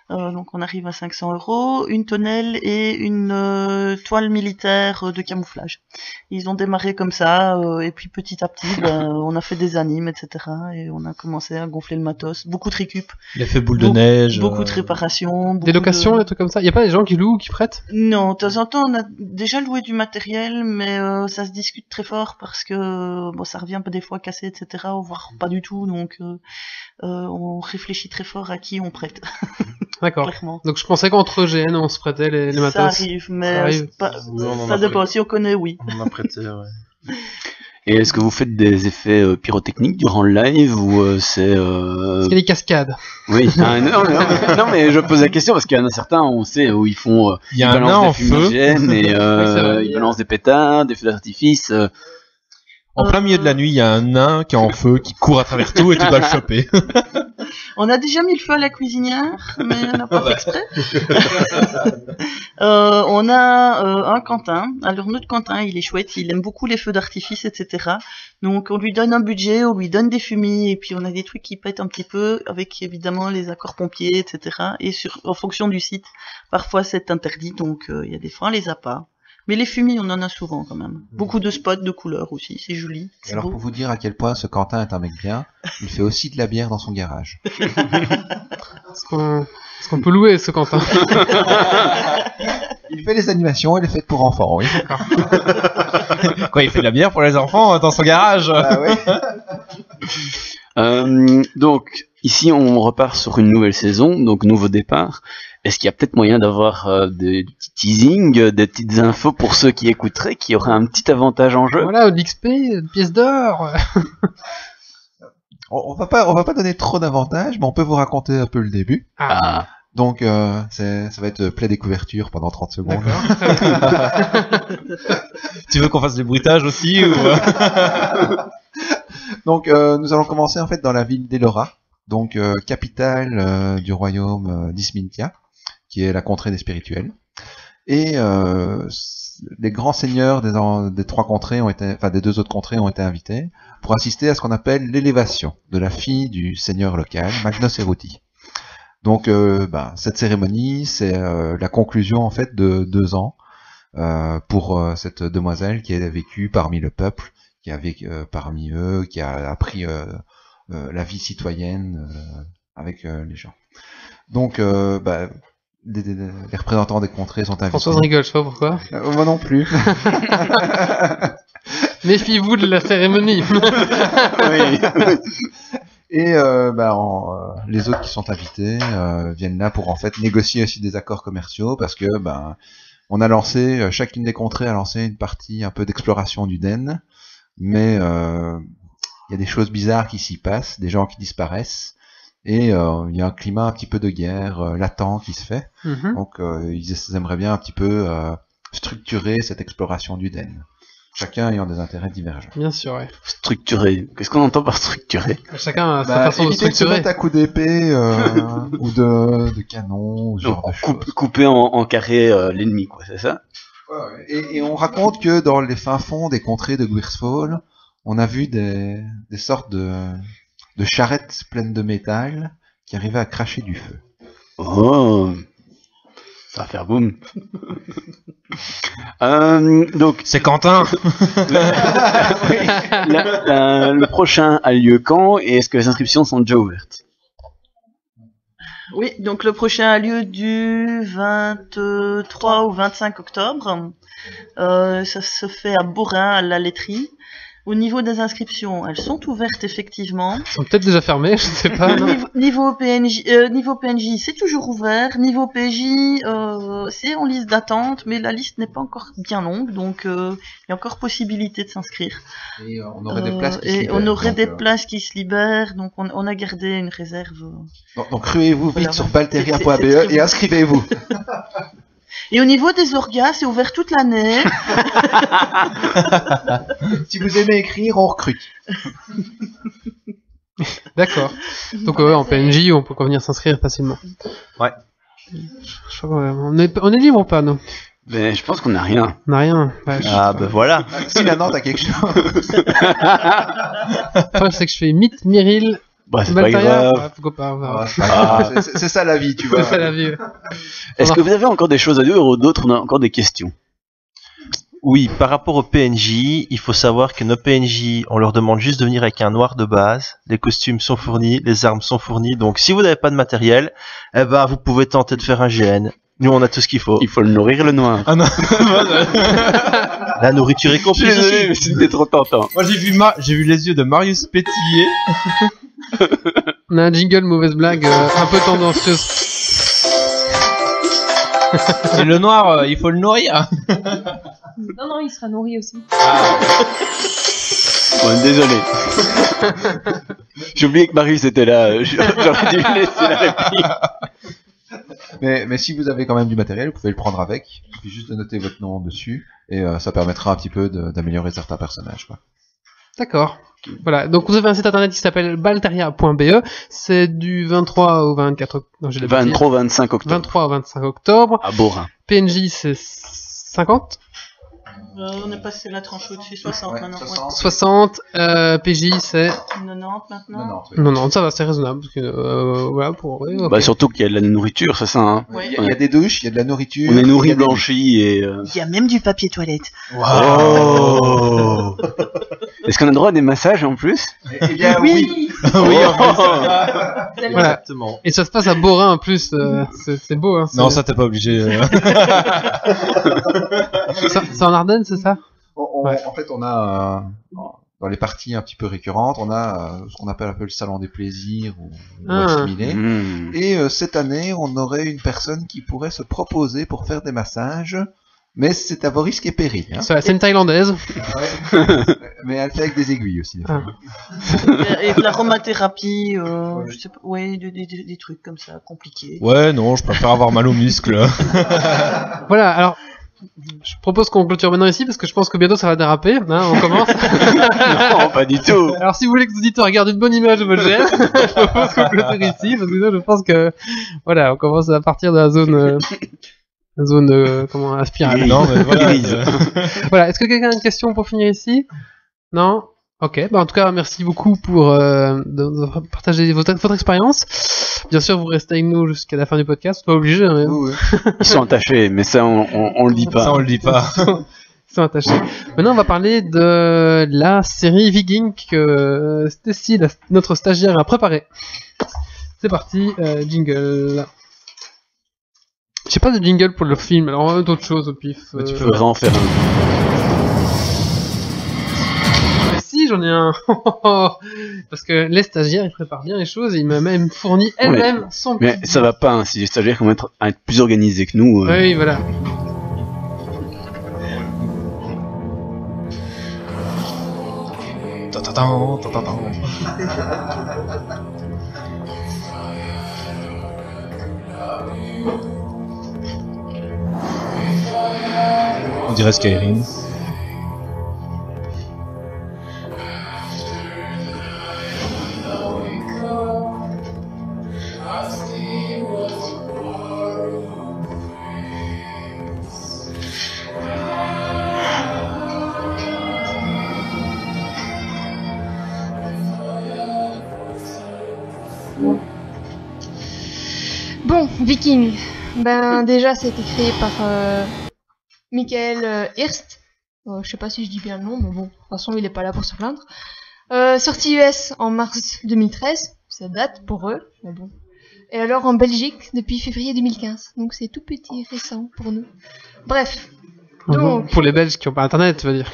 donc on arrive à 500 €, une tonnelle et une toile militaire de camouflage. Ils ont démarré comme ça, et puis petit à petit, on a fait des animes, etc., et on a commencé à gonfler le matos, beaucoup de récup. L'effet boule de neige. sièges. Beaucoup de réparations. Des locations, des trucs comme ça. Y a pas des gens qui louent ou qui prêtent? Non, de temps en temps, on a déjà loué du matériel, mais ça se discute très fort parce que bon, ça revient des fois cassé, etc., voire pas du tout. Donc, on réfléchit très fort à qui on prête. D'accord. Clairement. Donc je pensais qu'entre GN on se prêtait les matos. Ça arrive, mais Ça arrive. ça dépend. Si on connaît, oui. On m'a prêté, ouais. Et est-ce que vous faites des effets pyrotechniques durant le live ou c'est Est-ce qu'il y a des cascades? Oui, non, mais je pose la question parce qu'il y en a certains, on sait, où ils font Il y a ils un nain balancent en des fumigènes et c'est vrai. ils balancent des pétards, des feux d'artifice. En plein milieu de la nuit, il y a un nain qui est en feu, qui court à travers tout et tu dois le choper. On a déjà mis le feu à la cuisinière, mais on n'a pas fait exprès. On a un Quentin. Alors notre Quentin, il est chouette, il aime beaucoup les feux d'artifice, etc. Donc on lui donne un budget, on lui donne des fumis, et puis on a des trucs qui pètent un petit peu, avec évidemment les accords pompiers, etc. Et en fonction du site, parfois c'est interdit, donc il y a des fois on les a pas. Mais les fumis, on en a souvent quand même. Beaucoup de spots de couleurs aussi, c'est joli. C'est Alors beau. pour vous dire à quel point ce Quentin est un mec bien, il fait aussi de la bière dans son garage. Est-ce qu'on peut louer ce Quentin? Il fait les animations, elle est faite pour enfants, oui. Quoi, il fait de la bière pour les enfants dans son garage? Ah ouais. Donc ici on repart sur une nouvelle saison, donc nouveau départ. Est-ce qu'il y a peut-être moyen d'avoir des petits teasings, des petites infos pour ceux qui écouteraient, qui auraient un petit avantage en jeu? Voilà, de l'XP, une pièce d'or. On va pas donner trop d'avantages, mais on peut vous raconter un peu le début. Ah. Donc ça va être play des couvertures pendant 30 secondes. Tu veux qu'on fasse des bruitages aussi ou... Donc nous allons commencer en fait dans la ville d'Elora, donc capitale du royaume d'Ismintia, qui est la contrée des spirituels. Et les grands seigneurs des trois contrées des deux autres contrées ont été invités pour assister à ce qu'on appelle l'élévation de la fille du seigneur local, Magnus Eruti. Donc cette cérémonie, c'est la conclusion en fait de 2 ans pour cette demoiselle qui a vécu parmi le peuple, qui a vécu parmi eux, qui a appris la vie citoyenne avec les gens. Donc les représentants des contrées sont invités. Françoise rigole, je sais pas pourquoi. Moi non plus. Méfiez-vous de la cérémonie. Oui. Et les autres qui sont invités viennent là pour en fait négocier aussi des accords commerciaux parce que on a lancé, chacune des contrées a lancé une partie un peu d'exploration du Den, mais il y a des choses bizarres qui s'y passent, des gens qui disparaissent, et il y a un climat un petit peu de guerre latent qui se fait. Donc ils aimeraient bien un petit peu structurer cette exploration du Den. Chacun ayant des intérêts divergents. Bien sûr, ouais. Structuré. Qu'est-ce qu'on entend par structuré? Chacun a sa façon de éviter de se structurer. mettre à coups d'épée ou de canon, ou ce genre de choses. Couper en carré l'ennemi, quoi, c'est ça? Ouais. Et on raconte que dans les fins fonds des contrées de Gwyrsfall, on a vu des sortes de charrettes pleines de métal qui arrivaient à cracher du feu. Oh, ça va faire boum. Donc c'est Quentin. Le prochain a lieu quand et est-ce que les inscriptions sont déjà ouvertes? Oui, donc le prochain a lieu du 23 au 25 octobre. Ça se fait à Bourrin, à la laiterie. Au niveau des inscriptions, elles sont ouvertes effectivement. Elles sont peut-être déjà fermées, je sais pas. Non. Niveau PNJ, c'est toujours ouvert. Niveau PJ, c'est en liste d'attente, mais la liste n'est pas encore bien longue, donc il y a encore possibilité de s'inscrire. Et on aurait des places qui se et libèrent. on aurait donc, des places qui se libèrent, donc on a gardé une réserve. Donc ruez-vous vite Voilà. sur balteria.be C'est très et bon. inscrivez-vous. Et au niveau des orgas, c'est ouvert toute l'année. Si vous aimez écrire, on recrute. D'accord. Donc en PNJ, on peut venir s'inscrire facilement. Ouais. Je crois qu'on est libre ou pas, non? Ben, je pense qu'on n'a rien. On n'a rien. Ouais, Ah ben voilà. Si la Nantes a quelque chose. Après, c'est que je fais Mythe, Myril, Bah, c'est pas Baltaria. grave. Ouais, pourquoi pas, on verra. C'est ça la vie, tu vois. C'est ça la vie. Est-ce que vous avez encore des choses à dire ou d'autres on a encore des questions? Oui, par rapport aux PNJ, il faut savoir que nos PNJ, on leur demande juste de venir avec un noir de base. Les costumes sont fournis, les armes sont fournies. Donc, si vous n'avez pas de matériel, eh ben, vous pouvez tenter de faire un GN. Nous, on a tout ce qu'il faut. Il faut le nourrir, le noir. Ah non. La nourriture est Je suis comprise désolé, aussi. mais c'était trop tentant. Moi, j'ai vu les yeux de Marius pétiller. On a un jingle mauvaise blague un peu tendancieuse. Et le noir, il faut le nourrir. Non, non, il sera nourri aussi. Bon, désolé. J'ai oublié que Marius était là. J'aurais dû lui laisser la réplique. Mais si vous avez quand même du matériel, vous pouvez le prendre avec. Il suffit juste de noter votre nom dessus et ça permettra un petit peu d'améliorer certains personnages, quoi. D'accord. Voilà, donc vous avez un site internet qui s'appelle balteria.be, c'est du 23 au 24 octobre. Non, j'ai la bêtise. 23 au 25 octobre. 23 au 25 octobre. À Borin. PNJ c'est 50. On est passé la tranche au-dessus, 60 maintenant. 60, PJ c'est 90 maintenant. 90, ça va, c'est raisonnable. Parce que, voilà, pour... ouais, ok. Bah, surtout qu'il y a de la nourriture, c'est ça, hein. Ouais. Il y a des douches, il y a de la nourriture. On est nourri, il y a des- blanchi et... Il y a même du papier toilette. Oh. Est-ce qu'on a droit à des massages en plus? Eh bien, oui. Oui, Voilà. exactement. Et ça se passe à Borin en plus, c'est beau. Hein, Non, ça t'es pas obligé. c'est en Ardennes, c'est ça? Ouais. En fait, on a dans les parties un petit peu récurrentes, on a ce qu'on appelle un peu le salon des plaisirs ou assimilé. Mmh. Et cette année, on aurait une personne qui pourrait se proposer pour faire des massages, mais c'est à vos risques et périls. Hein. C'est une thaïlandaise. Mais elle fait avec des aiguilles aussi. Des fois. Et de l'aromathérapie, je sais pas, ouais, des trucs comme ça, compliqués. Ouais, non, je préfère avoir mal aux muscles. Voilà, alors, je propose qu'on clôture maintenant ici parce que je pense que bientôt ça va déraper. Hein, on commence. Non, pas du tout. Alors, si vous voulez que les auditeurs regardent une bonne image de votre GS, je propose qu'on clôture ici parce que sinon, je pense que, voilà, on commence à partir de la zone. Comment, la spirale. Non, mais voilà. Voilà, est-ce que quelqu'un a une question pour finir ici? Non? Ok, bah en tout cas, merci beaucoup pour de partager votre expérience. Bien sûr, vous restez avec nous jusqu'à la fin du podcast, pas obligé. Hein, Ils sont attachés, mais ça, on le dit pas. Ça, on le dit pas. Ils sont attachés. Maintenant, on va parler de la série Viking que Stacy, notre stagiaire, a préparée. C'est parti, jingle. J'ai pas de jingle pour le film, alors on va mettre autre chose au pif. Mais tu peux vraiment en faire un. Mais si, j'en ai un. Parce que les stagiaires, ils préparent bien les choses et ils m'ont même fourni elle-même son Mais petit ça va pas, hein. Si les stagiaires commencent à être plus organisés que nous. Oui, voilà. On dirait Skyrim. Bon, Viking. Ben déjà, ça a été créé par Michael Hirst. Je sais pas si je dis bien le nom, mais bon, de toute façon, il est pas là pour se plaindre. Sortie US en mars 2013, ça date pour eux, mais bon. Et alors en Belgique depuis février 2015, donc c'est tout petit, récent pour nous. Bref. Donc, Pour les Belges qui ont pas internet, tu vas dire.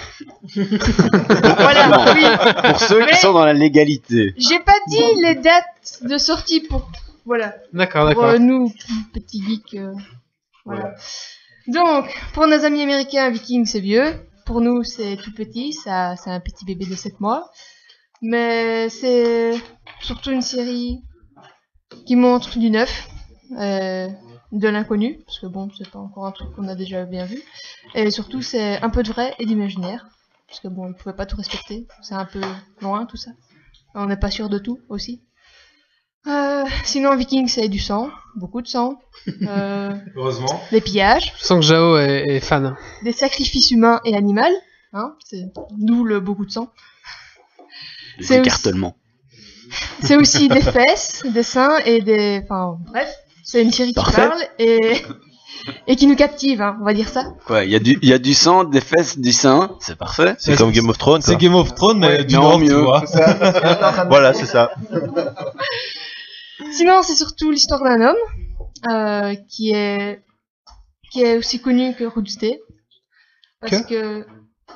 voilà, oui. Pour ceux qui sont dans la légalité. J'ai pas dit les dates de sortie pour... Voilà. D'accord, Pour d'accord. nous, petits geeks. Voilà. Donc, pour nos amis américains, Viking, c'est vieux. Pour nous, c'est tout petit. Ça, c'est un petit bébé de 7 mois. Mais c'est surtout une série qui montre du neuf, de l'inconnu. Parce que bon, c'est pas encore un truc qu'on a déjà bien vu. Et surtout, c'est un peu de vrai et d'imaginaire. Parce que bon, ils pouvaient pas tout respecter. C'est un peu loin, tout ça. On n'est pas sûr de tout, aussi. Sinon, Viking, c'est du sang, beaucoup de sang, Heureusement. des pillages, Je sens que Jao est fan. des sacrifices humains et animaux, hein, c'est d'où le beaucoup de sang. C'est Les aussi- écartèlements. C'est aussi des fesses, des seins et des... Enfin, bref, c'est une série qui Parfait. parle et et qui nous captive, hein, on va dire ça. Quoi, il y a du sang, des fesses, du sein, c'est parfait. C'est comme Game of Thrones, quoi. C'est Game of Thrones, mais du non, Nord, tu mieux. vois. Voilà, c'est ça. Sinon, c'est surtout l'histoire d'un homme qui est aussi connu que redouté. Parce que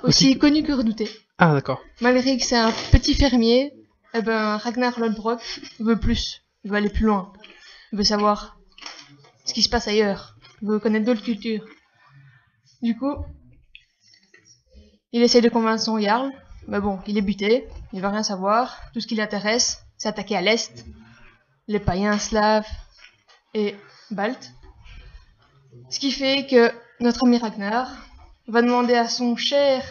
aussi connu que redouté. Ah, d'accord. Malgré que c'est un petit fermier, eh ben Ragnar Lodbrok veut plus. Il veut aller plus loin. Il veut savoir ce qui se passe ailleurs. Il veut connaître d'autres cultures. Du coup, il essaie de convaincre son Jarl. Mais bon, il est buté. Il veut rien savoir. Tout ce qui l'intéresse, c'est attaquer à l'est. Les païens slaves et baltes. Ce qui fait que notre ami Ragnar va demander à son cher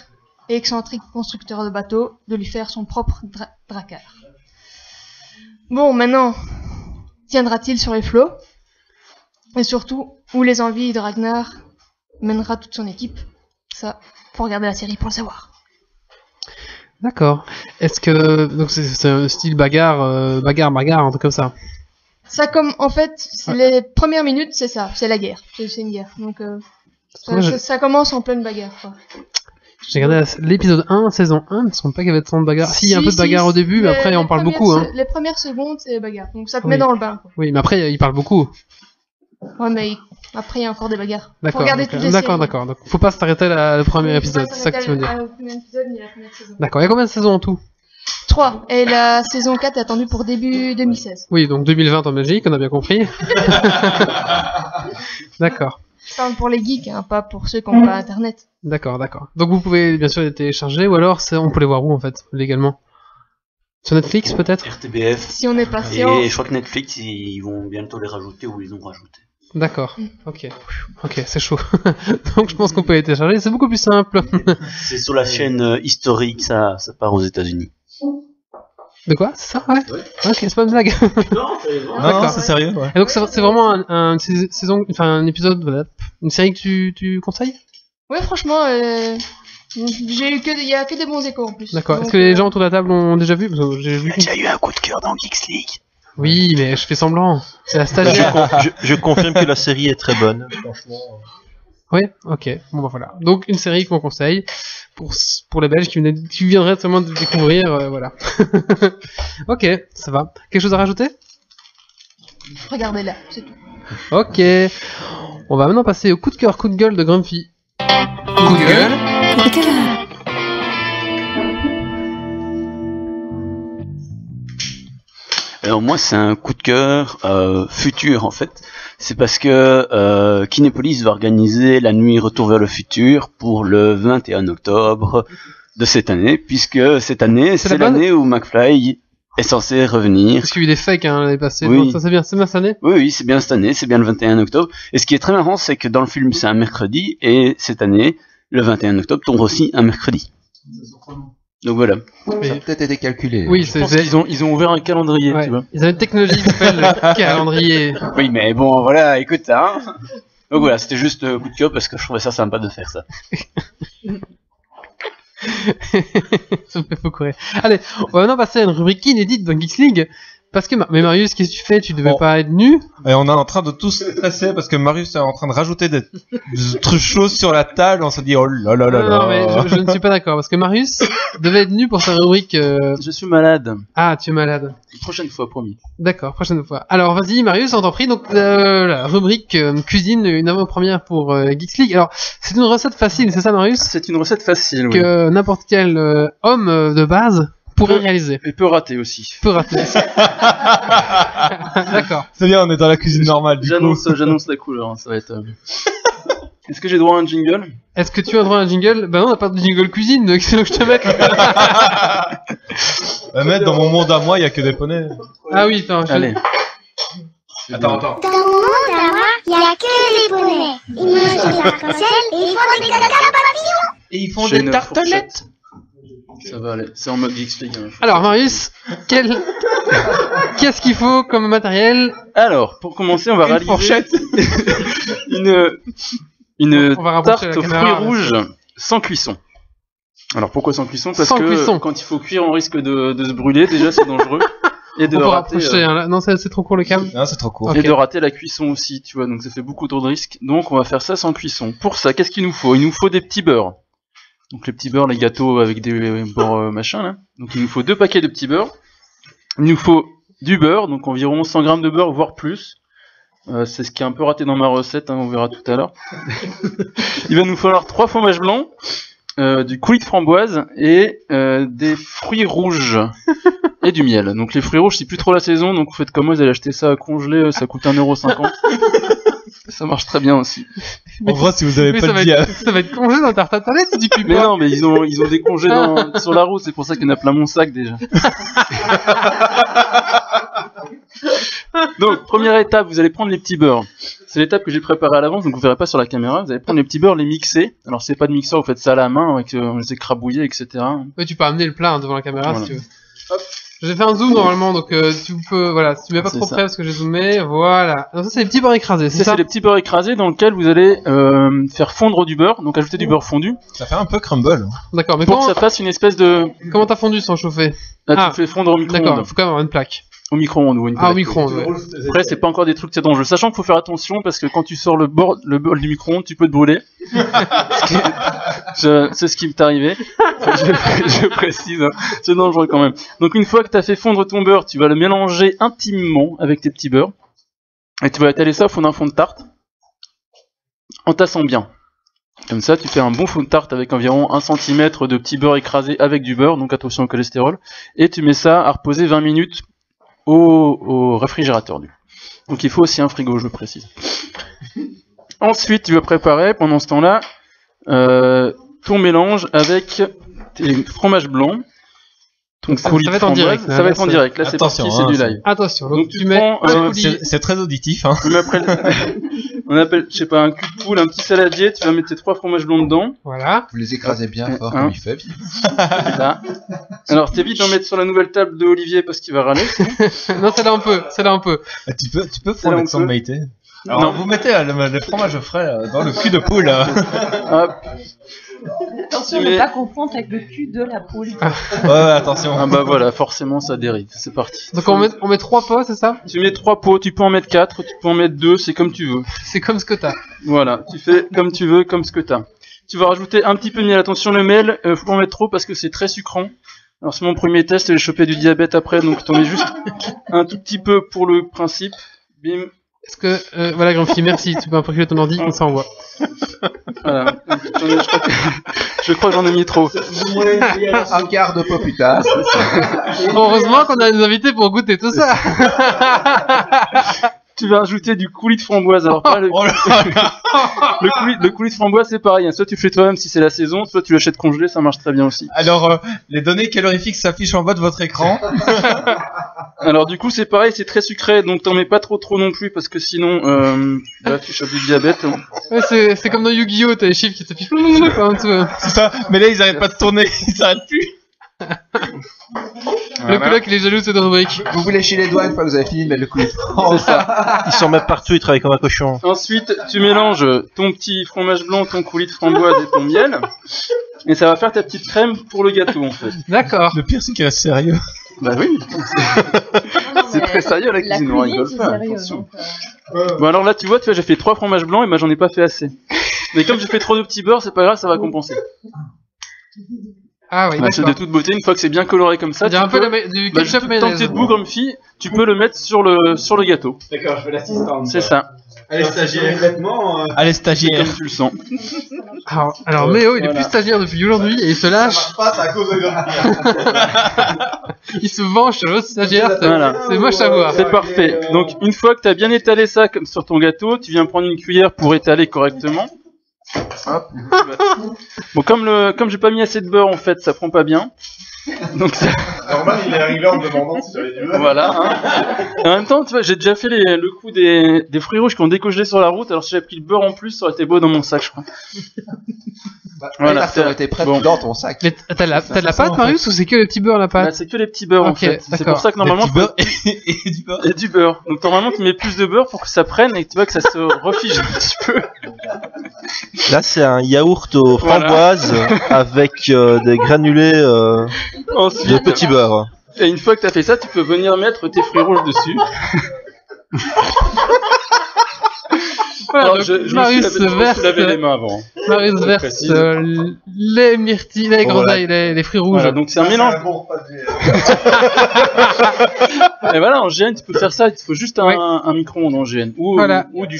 et excentrique constructeur de bateaux de lui faire son propre drakkar. Bon, maintenant, tiendra-t-il sur les flots? Et surtout, où les envies de Ragnar mènera toute son équipe? Ça, faut regarder la série pour le savoir. D'accord. Est-ce que donc c'est un style bagarre, un truc comme ça? Ça comme en fait, les premières minutes, c'est ça, c'est la guerre, c'est une guerre. Donc ça commence en pleine bagarre, quoi. J'ai regardé l'épisode 1, saison 1, il me semble pas qu'il y avait tant de bagarre. Si, il y a un peu de bagarre au début, mais après on parle beaucoup. Hein. Les premières secondes, c'est bagarre, donc ça te met dans le bain. Quoi. Oui, mais après il parle beaucoup. Ouais, mais après il y a encore des bagarres. D'accord. Faut regarder toutes les séries. D'accord. Donc faut pas s'arrêter le premier épisode, c'est ça que tu veux dire. D'accord, il y a combien de saisons en tout? 3, et la saison 4 est attendue pour début 2016. Oui, donc 2020 en Belgique, on a bien compris. D'accord. Je parle pour les geeks, hein, pas pour ceux qui n'ont pas internet. D'accord. Donc vous pouvez bien sûr les télécharger, ou alors on peut les voir où en fait, légalement? Sur Netflix peut-être? RTBF. Si on est patient. Et je crois que Netflix, ils vont bientôt les rajouter ou ils les ont rajouté. D'accord, ok, c'est chaud. Donc je pense qu'on peut les télécharger, c'est beaucoup plus simple. C'est sur la chaîne historique, ça part aux États-Unis. De quoi? C'est ça? Ouais. Ok, c'est pas une blague. Non, c'est sérieux, ouais. Et donc c'est vraiment un saison, enfin un épisode, voilà, une série que tu conseilles? Ouais, franchement, il y a que des bons échos en plus. D'accord. Donc, est-ce que les gens autour de la table ont déjà vu? Parce que j'ai vu. J'ai déjà eu un coup de cœur dans Geeks League. Oui, mais je fais semblant. C'est la stagiaire. Je confirme que la série est très bonne. Franchement. Oui, ok. Bon bah voilà. Donc une série qu'on conseille pour les Belges qui viendraient seulement de découvrir, voilà. Ok, ça va. Quelque chose à rajouter? Regardez-la, c'est tout. Ok. On va maintenant passer au coup de cœur, coup de gueule de Grumpy. Coup de gueule. Alors moi c'est un coup de cœur futur en fait. C'est parce que Kinépolis va organiser la nuit Retour vers le futur pour le 21 octobre de cette année, puisque cette année c'est l'année où McFly est censé revenir. Parce qu'il y a eu des fakes l'année passée. Oui. Donc, ça c'est bien cette année? Oui, c'est bien cette année, c'est bien le 21 octobre. Et ce qui est très marrant, c'est que dans le film c'est un mercredi, et cette année, le 21 octobre tombe aussi un mercredi. Donc voilà. Ça a peut-être été calculé. Oui, ils ont ouvert un calendrier, tu vois. Ils ont une technologie qui s'appelle le calendrier. Oui, mais bon, voilà, écoute, hein. Donc voilà, c'était juste coup de cœur parce que je trouvais ça sympa de faire ça. Ça me fait beaucoup rire. Allez, on va maintenant passer à une rubrique inédite dans Geeks League. Parce que, mais Marius, qu'est-ce que tu fais? Tu devais pas être nu? Et on est en train de tous stresser parce que Marius est en train de rajouter des choses sur la table. On se dit, oh là là là là. Non, mais je ne suis pas d'accord. Parce que Marius devait être nu pour sa rubrique. Je suis malade. Ah, tu es malade. Prochaine fois, promis. D'accord, prochaine fois. Alors, vas-y, Marius, on t'en prie. Donc, la rubrique cuisine, une avant-première pour Geeks League. Alors, c'est une recette facile, c'est ça, Marius? C'est une recette facile, oui. Que n'importe quel homme de base pourrait réaliser. Et peut rater aussi. Peut rater. D'accord. C'est bien, on est dans la cuisine normale. J'annonce la couleur, hein, ça va être. Est-ce que j'ai droit à un jingle? Est-ce que tu as droit à un jingle? Ben non, on n'a pas de jingle cuisine, donc c'est que je te mette. Mettre dans mon monde à moi, il y a que des poneys. Ah oui, attends. Allez. Attends. Dans mon monde à moi, il n'y a que des poneys. Ils mangent des arcs-en-ciel et ils font des caca papillons. Et ils font des tartelettes. Ça va aller, c'est en mode Geeks-League. Hein. Alors Marius, qu'est-ce qu'il faut comme matériel? Alors, pour commencer, on va réaliser fourchette. une On va rapprocher tarte la aux caméra, fruits rouges sans cuisson. Alors pourquoi sans cuisson? Parce Sans que cuisson. quand il faut cuire, on risque de se brûler, déjà c'est dangereux. Et de On peut rater, rapprocher, hein, là. Non, c'est trop court le câble. Non, c'est trop court. Ok. et de rater la cuisson aussi, tu vois, donc ça fait beaucoup trop de risques. Donc on va faire ça sans cuisson. Pour ça, qu'est-ce qu'il nous faut? Il nous faut des petits beurres. Donc les petits beurres, les gâteaux avec des beurres machin là. Donc il nous faut 2 paquets de petits beurres. Il nous faut du beurre, donc environ 100 grammes de beurre, voire plus. C'est ce qui est un peu raté dans ma recette, hein, on verra tout à l'heure. Il va nous falloir 3 fromages blancs, du coulis de framboise et des fruits rouges et du miel. Donc les fruits rouges c'est plus trop la saison, donc vous faites comme moi, vous allez acheter ça congelé, ça coûte 1,50€. Ça marche très bien aussi. En gros, si vous avez Mais pas ça, de va vie être, ça va être congé dans ta tarte à tartelette, tu dis plus Mais quoi. non, mais ils ont des congés sur la route, c'est pour ça qu'il y en a plein mon sac déjà. Donc, première étape, vous allez prendre les petits beurres. C'est l'étape que j'ai préparée à l'avance, donc vous verrez pas sur la caméra. Vous allez prendre les petits beurres, les mixer. Alors, c'est pas de mixeur, vous faites ça à la main, avec les écrabouillés, etc. Ouais, tu peux amener le plat hein, devant la caméra Voilà. si tu veux. Hop. J'ai fait un zoom normalement, donc tu peux, voilà, si tu mets pas C'est trop ça. près parce que j'ai zoomé, voilà. Donc ça c'est les petits beurres écrasés, c'est Ça, ça c'est les petits beurres écrasés dans lesquels vous allez faire fondre du beurre, donc ajouter du beurre fondu, Ça fait un peu crumble. D'accord, mais pour que comment ça fasse une espèce de... comment t'as fondu sans chauffer? Là, Ah, tu fais fondre au D'accord, micro-ondes. faut quand même avoir une plaque. Au micro-ondes ou une Ah, au plaque. micro-ondes, ouais. Après, c'est pas encore des trucs très dangereux. Sachant qu'il faut faire attention parce que quand tu sors le bol du micro-ondes, tu peux te brûler. C'est ce qui m'est arrivé. Je précise, hein. C'est dangereux quand même. Donc une fois que tu as fait fondre ton beurre, tu vas le mélanger intimement avec tes petits beurres. Et tu vas étaler ça au fond d'un fond de tarte. En tassant bien. Comme ça, tu fais un bon fond de tarte avec environ 1 cm de petit beurre écrasé avec du beurre, donc attention au cholestérol. Et tu mets ça à reposer 20 minutes au réfrigérateur. Donc il faut aussi un frigo, je le précise. Ensuite, tu vas préparer pendant ce temps-là ton mélange avec tes fromages blancs. Ton Ça coulis va de être en framboise. direct, là, Ça va là, être en c'est- direct. Là, c'est Attention, parti, c'est hein, du c'est- live. Attention, donc Donc tu tu mets prends un coulis. C'est très auditif, hein. On appelle, on appelle, je sais pas, un cul de poule, un petit saladier. Tu vas mettre tes 3 fromages blancs dedans. Voilà. Vous les écrasez bien fort Hein. comme il fait. C'est ça. Alors t'évites d'en mettre sur la nouvelle table de Olivier parce qu'il va râler. Non, c'est là un peu, c'est là un peu. Ah, tu peux là, prendre on l'accent peut. Maïté. Alors, Non. vous mettez le fromage frais dans le cul de poule. Hop. Attention Tu de mets- pas confondre avec le cul de la poule. Ouais, attention. Ah bah voilà, forcément ça dérive. C'est parti. Donc on met 3 pots, c'est ça? Tu mets 3 pots, tu peux en mettre 4, tu peux en mettre 2, c'est comme tu veux. C'est comme ce que t'as. Voilà, tu fais comme tu veux, comme ce que t'as. Tu vas rajouter un petit peu de miel. Attention, le miel, faut pas en mettre trop parce que c'est très sucrant. Alors c'est mon premier test, j'ai chopé du diabète après, donc t'en mets juste un tout petit peu pour le principe. Bim. Est-ce que, voilà, Grumpy, merci, tu peux imprimer ton ordi, on s'envoie. Voilà. Je crois que j'en ai mis trop. Un quart de pot plus tard. Heureusement qu'on a des invités pour goûter tout ça. Tu vas ajouter du coulis de framboise. Alors pas le, Oh là là. le coulis de framboise, c'est pareil. Hein. Soit tu le fais toi-même si c'est la saison, soit tu l'achètes congelé, ça marche très bien aussi. Alors, les données calorifiques s'affichent en bas de votre écran. Alors du coup c'est pareil, c'est très sucré, donc t'en mets pas trop non plus parce que sinon là tu chopes du diabète. Ouais, c'est comme dans Yu-Gi-Oh, t'as les chiffres qui s'affichent en dessous. C'est ça. Mais là, ils arrêtent pas de tourner. Ils s'arrêtent plus. Le coloc, il est jaloux de cette rubrique. Vous vous léchez les doigts une fois que vous avez fini de mettre le coulis. C'est ça. Ils s'en mettent partout, ils travaillent comme un cochon. Ensuite tu mélanges ton petit fromage blanc, ton coulis de framboise et ton miel, et ça va faire ta petite crème pour le gâteau en fait. D'accord. Le pire, c'est qu'il reste sérieux. Bah oui. C'est très sérieux la cuisine, on cuisine, rigole c'est pas. sérieux. Attention. Donc, Bon alors là tu vois j'ai fait 3 fromages blancs et bah j'en ai pas fait assez. Mais comme j'ai fait trop de petits beurres, c'est pas grave, ça va compenser. Ah oui, Bah, c'est de d'accord. toute beauté, une fois que c'est bien coloré comme ça, Il y a tu un peu peux- du bah, ketchup tant que mayonnaise. t'es debout comme fille, tu peux le mettre sur le gâteau. D'accord, je fais l'assistante. C'est ça. Allez, stagiaire. Complètement. Allez, C'est stagiaire. comme tu le sens. Alors Méo, il est Voilà. plus stagiaire depuis aujourd'hui et il se lâche. pas, c'est à cause de Il se venge sur l'autre stagiaire. Voilà. C'est moche à voir. C'est parfait. Donc une fois que tu as bien étalé ça comme sur ton gâteau, tu viens prendre une cuillère pour étaler correctement. Hop. Bon comme j'ai pas mis assez de beurre en fait, ça prend pas bien. Donc ça, Normal, il est arrivé en me demandant si j'avais du beurre. voilà. Hein. Et en même temps, tu vois, j'ai déjà fait le coup des fruits rouges qui ont décongelé sur la route. Alors si j'avais pris le beurre en plus, ça aurait été beau dans mon sac, je crois. Voilà, ça aurait été prêt bon. dans ton sac. Mais t'as de la pâte, Marius, ou c'est que les petits beurres, la Là, pâte? c'est que les petits beurres en Ok, fait. C'est d'accord. pour ça que normalement Des petits beurres et du beurre. et du beurre. Donc normalement tu mets plus de beurre pour que ça prenne et que tu vois que ça se refige un petit peu. Là, c'est un yaourt aux Voilà. framboises avec des granulés de Ensuite, petits beurre. Et une fois que t'as fait ça, tu peux venir mettre tes fruits rouges dessus. Voilà, Alors, donc, je me suis Marius verse, lavé les mains avant. Marius Je verse précise. les myrtilles, les groseilles, les fruits rouges. Voilà, donc c'est un mélange. Et voilà, en GN, tu peux faire ça, il te faut juste un micro-ondes en GN. Ou, Voilà. ou du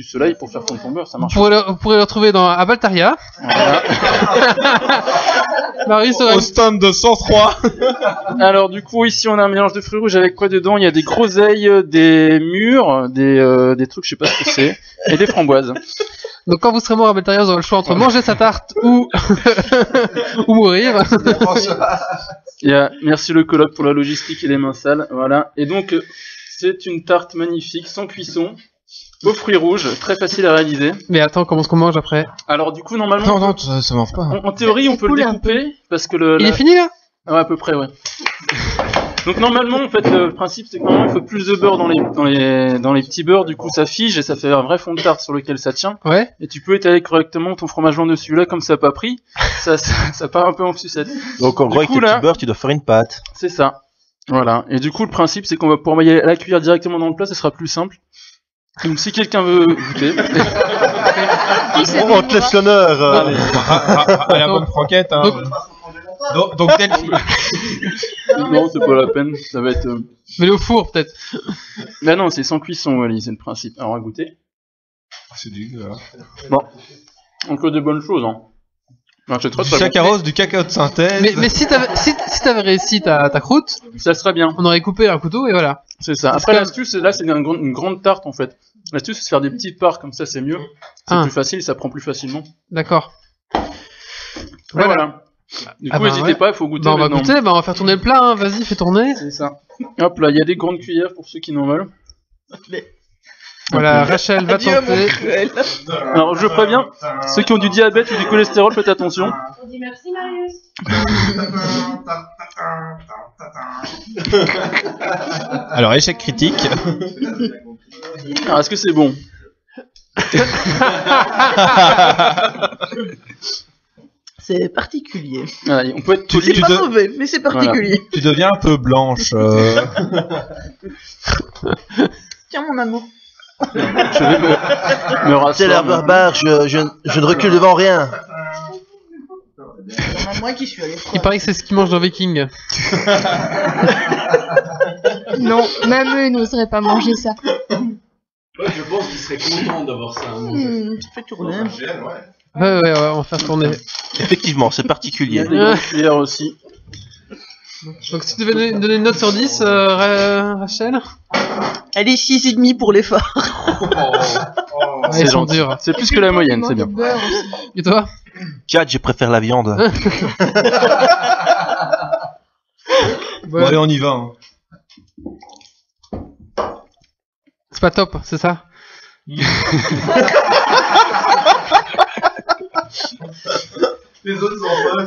soleil pour faire ton beurre, ça Vous marche. pourrez le retrouver à Baltaria. Voilà. Marius aura Au stand de 103. Alors du coup, ici on a un mélange de fruits rouges avec quoi dedans? Il y a des groseilles, des mûres, des trucs, je sais pas ce que c'est, et des framboises. Donc quand vous serez mort à Baltaria, vous aurez le choix entre manger sa tarte ou ou mourir. Merci le coloc pour la logistique et les mains sales, voilà. Et donc c'est une tarte magnifique, sans cuisson, aux fruits rouges, très facile à réaliser. Mais attends, comment est-ce qu'on mange après? Alors du coup normalement, Non, ça mange pas. en théorie on peut le découper parce que Il est fini là? Ouais, à peu près, ouais. Donc normalement, en fait, le principe c'est que normalement il faut plus de beurre dans les petits beurres, du coup ça fige et ça fait un vrai fond de tarte sur lequel ça tient. Ouais. Et tu peux étaler correctement ton fromage blanc dessus. Là, comme ça n'a pas pris, ça part un peu en sucette. Donc en gros, avec tes petits beurres, tu dois faire une pâte. C'est ça. Voilà. Et du coup, le principe c'est qu'on va pouvoir envoyer la cuillère directement dans le plat, ça sera plus simple. Donc si quelqu'un veut goûter, On te laisse l'honneur. À la bonne franquette. Hein. Donc Delphine. non, c'est pas la peine. Ça va être. Mais au four peut-être. Mais non, c'est sans cuisson, Wally, c'est le principe. Alors, on va goûter. C'est dégueu. Bon, on fait des bonnes choses, hein. Non, c'est très, Du très bon. saccharose, du cacao de synthèse. Mais si t'avais réussi ta croûte, ça serait bien. On aurait coupé un couteau et voilà. C'est ça. Après, l'astuce, là, c'est une grande tarte en fait. L'astuce, c'est de faire des petites parts comme ça, c'est mieux. C'est plus facile, ça prend plus facilement. D'accord. Voilà. Du coup, n'hésitez pas, il faut goûter. On va goûter, on va faire tourner le plat, hein. Vas-y, fais tourner. C'est ça. Hop là, il y a des grandes cuillères pour ceux qui n'en veulent. Voilà, Rachel va tenter. Alors, je préviens, ceux qui ont du diabète ou du cholestérol, faites attention. On dit merci Marius. Alors, échec critique. Alors, est-ce que c'est bon? C'est particulier. Voilà, on peut être C'est pas mauvais, mais c'est particulier. Tu deviens un peu blanche. Tiens, mon amour. Je vais me rasseoir. C'est l'air barbare, je ne recule devant rien. Moi qui suis allé. Il paraît que c'est ce qu'ils mangent dans Viking. Non, même eux n'oseraient pas manger ça. Ouais, je pense qu'ils seraient contents d'avoir ça à manger. Fais tourner. Ouais, on va faire tourner. Effectivement, c'est particulier. Il y a des grandes cuillères aussi. Donc si tu devais donner une note sur 10, Rachel? Elle est 6,5 pour l'effort. Ouais, ils sont durs. C'est plus que la moyenne, c'est bien. Et toi? 4, je préfère la viande. Bon, allez, on y va. Hein. C'est pas top, c'est ça? Les autres sont pas.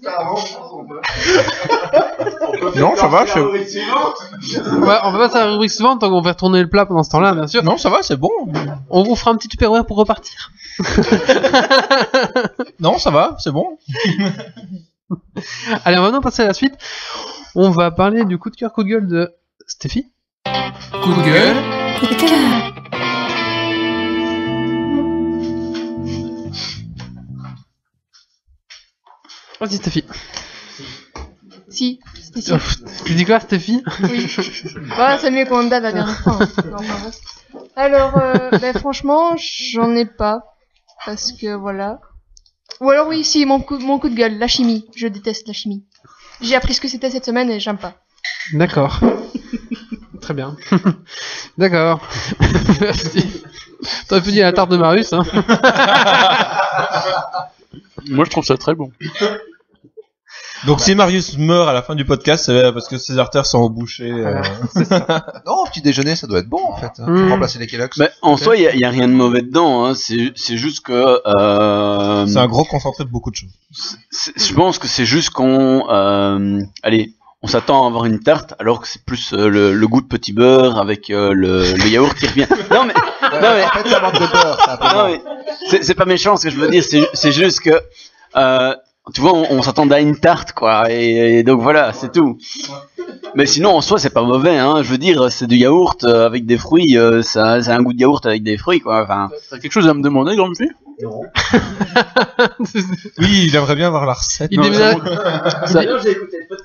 Ça avance, ils sont pas. Non, ça va, Ouais, on va passer à la rubrique suivante, donc on va retourner le plat pendant ce temps-là, bien sûr. Non, ça va, c'est bon. On vous fera un petit tupperware pour repartir. Non, ça va, c'est bon. Allez, on va maintenant passer à la suite. On va parler du coup de cœur, coup de gueule de Stéphie. Coup de gueule. Coup de cœur. Vas-y, Stéphie. Si, c'était si. Tu dis quoi, Stéphie? Oui. Bah, c'est mieux qu'on date la dernière fois. Hein. Non, pas vrai. Alors, franchement, j'en ai pas. Parce que voilà. Ou alors, oui, si, mon coup de gueule, la chimie. Je déteste la chimie. J'ai appris ce que c'était cette semaine et j'aime pas. D'accord. Très bien. D'accord. Merci. T'aurais pu dire la tarte de Marius, hein. Moi, je trouve ça très bon. Donc si Marius meurt à la fin du podcast, c'est parce que ses artères sont embouchées. Non, au petit déjeuner, ça doit être bon en fait. Pour remplacer les Kellogg's. Mais en soi, il y a rien de mauvais dedans. Hein. C'est juste que. C'est un gros concentré de beaucoup de choses. Je pense que c'est juste qu'on. Allez, on s'attend à avoir une tarte, alors que c'est plus le goût de petit beurre avec le yaourt qui revient. Non mais. En fait, ça manque de beurre. Non mais. C'est pas méchant ce que je veux dire. C'est juste que. Tu vois, on s'attendait à une tarte, quoi, et donc voilà, c'est tout. Mais sinon, en soi, c'est pas mauvais, hein. Je veux dire, c'est du yaourt avec des fruits, ça a un goût de yaourt avec des fruits, quoi. Enfin. T'as quelque chose à me demander, grand monsieur? Non. Oui, il aimerait bien avoir la recette. Il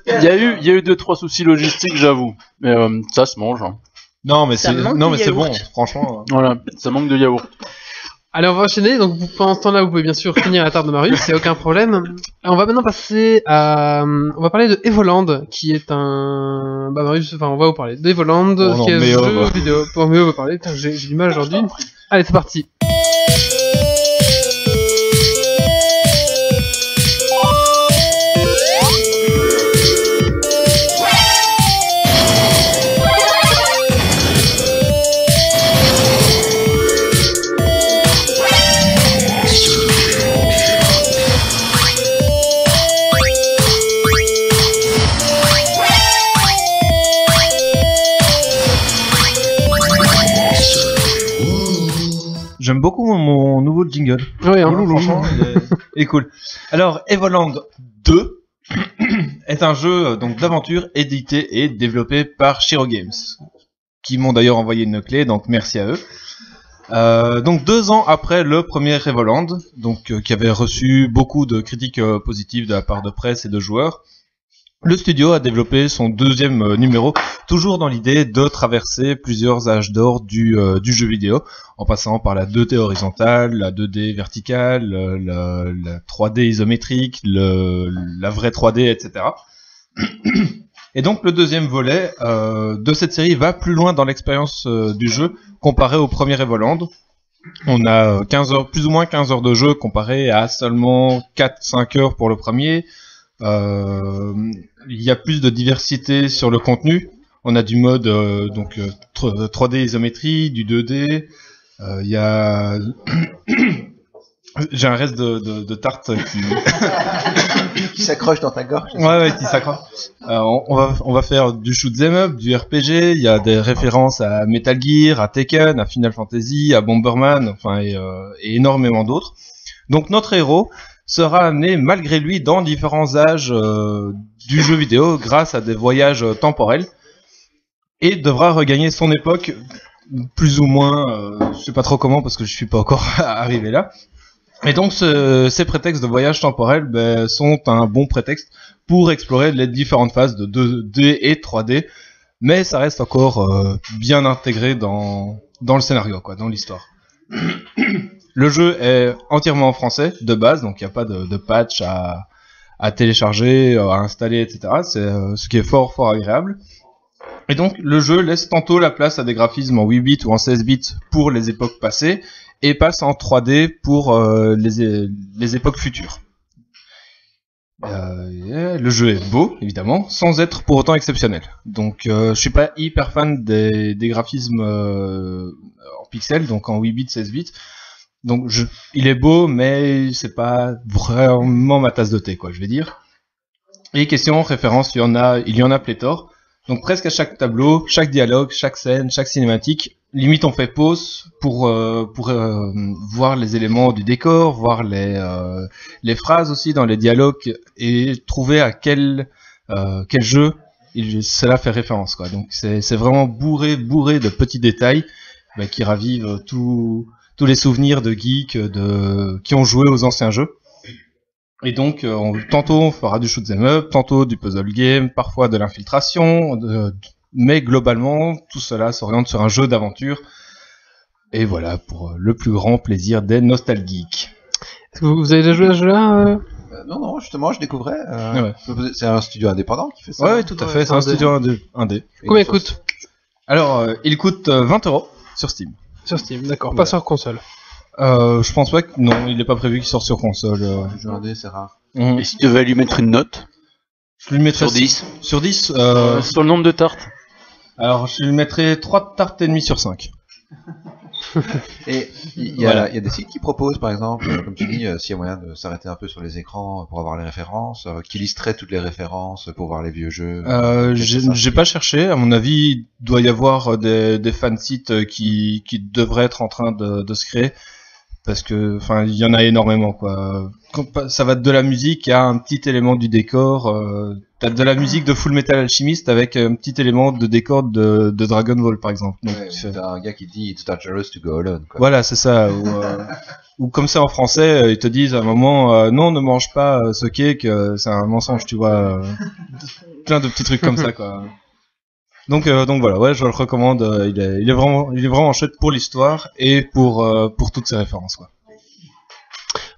y a eu 2-3 soucis logistiques, j'avoue. Mais ça se mange. Hein. Non, mais c'est bon, franchement. Voilà, ça manque de yaourt. Allez, on va enchaîner. Donc, pendant ce temps-là, vous pouvez bien sûr finir la tarte de Marius, c'est aucun problème. On va maintenant passer à, on va parler de Evoland, qui est un, Marius, on va vous parler d'Evoland, qui est un jeu vidéo. Pour mieux vous parler, j'ai du mal aujourd'hui. Allez, c'est parti. J'aime beaucoup mon nouveau jingle. Oui, hein, franchement, il est cool. Alors, Evoland 2 est un jeu donc d'aventure édité et développé par Shiro Games, qui m'ont d'ailleurs envoyé une clé, donc merci à eux. Donc 2 ans après le premier Evoland, donc qui avait reçu beaucoup de critiques positives de la part de presse et de joueurs, le studio a développé son deuxième numéro, toujours dans l'idée de traverser plusieurs âges d'or du jeu vidéo, en passant par la 2D horizontale, la 2D verticale, la 3D isométrique, la vraie 3D, etc. Et donc le deuxième volet de cette série va plus loin dans l'expérience du jeu, comparé au premier Evoland. On a 15 heures, plus ou moins 15 heures de jeu, comparé à seulement 4-5 heures pour le premier. Il y a plus de diversité sur le contenu. On a du mode 3D isométrie, du 2D. Il y a j'ai un reste de tarte qui s'accroche dans ta gorge. Ouais, qui s'accroche. On va faire du shoot 'em up, du RPG. Il y a des références à Metal Gear, à Tekken, à Final Fantasy, à Bomberman, et énormément d'autres. Donc notre héros sera amené malgré lui dans différents âges du jeu vidéo grâce à des voyages temporels et devra regagner son époque plus ou moins, je sais pas trop comment parce que je suis pas encore arrivé là. Et donc ces prétextes de voyage temporel sont un bon prétexte pour explorer les différentes phases de 2D et 3D, mais ça reste encore bien intégré dans le scénario, quoi, dans l'histoire. Le jeu est entièrement en français de base, donc il n'y a pas de patch à télécharger, à installer, etc. C'est ce qui est fort agréable. Et donc le jeu laisse tantôt la place à des graphismes en 8 bits ou en 16 bits pour les époques passées, et passe en 3D pour les époques futures. Le jeu est beau, évidemment, sans être pour autant exceptionnel. Donc je suis pas hyper fan des graphismes en pixels, donc en 8 bits, 16 bits. Donc il est beau, mais c'est pas vraiment ma tasse de thé, quoi, je vais dire. Et question référence, il y en a pléthore. Donc presque à chaque tableau, chaque dialogue, chaque scène, chaque cinématique, limite on fait pause pour voir les éléments du décor, voir les phrases aussi dans les dialogues et trouver à quel jeu cela fait référence, quoi. Donc c'est vraiment bourré de petits détails qui ravivent tous les souvenirs de geeks qui ont joué aux anciens jeux. Et donc, tantôt on fera du shoot'em up, tantôt du puzzle game, parfois de l'infiltration, mais globalement, tout cela s'oriente sur un jeu d'aventure. Et voilà, pour le plus grand plaisir des nostalgiques. Est-ce que vous avez déjà joué à ce jeu-là Non, justement, je découvrais. Ouais. C'est un studio indépendant qui fait ça. Ouais, tout à fait, c'est un studio indé. Combien il coûte? Alors, il coûte 20€ sur Steam. Sur Steam, d'accord, pas sur console. Je pense pas que non, il est pas prévu qu'il sorte sur console. Le jeu indé, c'est rare. Et si tu devais lui mettre une note? Je lui mettrais sur 10. Sur 10 sur le nombre de tartes. Alors, je lui mettrais 3 tartes et demie sur 5. Et il y a des sites qui proposent, par exemple, comme tu dis, s'il y a moyen de s'arrêter un peu sur les écrans pour avoir les références, qui listeraient toutes les références pour voir les vieux jeux. J'ai pas cherché. À mon avis, il doit y avoir des fansites qui devraient être en train de se créer. parce que enfin il y en a énormément quoi. Ça va de la musique à un petit élément du décor. T'as de la musique de Full Metal Alchemist avec un petit élément de décor de Dragon Ball par exemple. Donc, t'as un gars qui dit It's dangerous to go alone. Quoi. Voilà, c'est ça. Ou comme ça en français, ils te disent à un moment non, ne mange pas ce cake, c'est un mensonge, tu vois. Plein de petits trucs comme ça quoi. Donc voilà, ouais, je le recommande. Il est vraiment chouette pour l'histoire et pour toutes ses références quoi.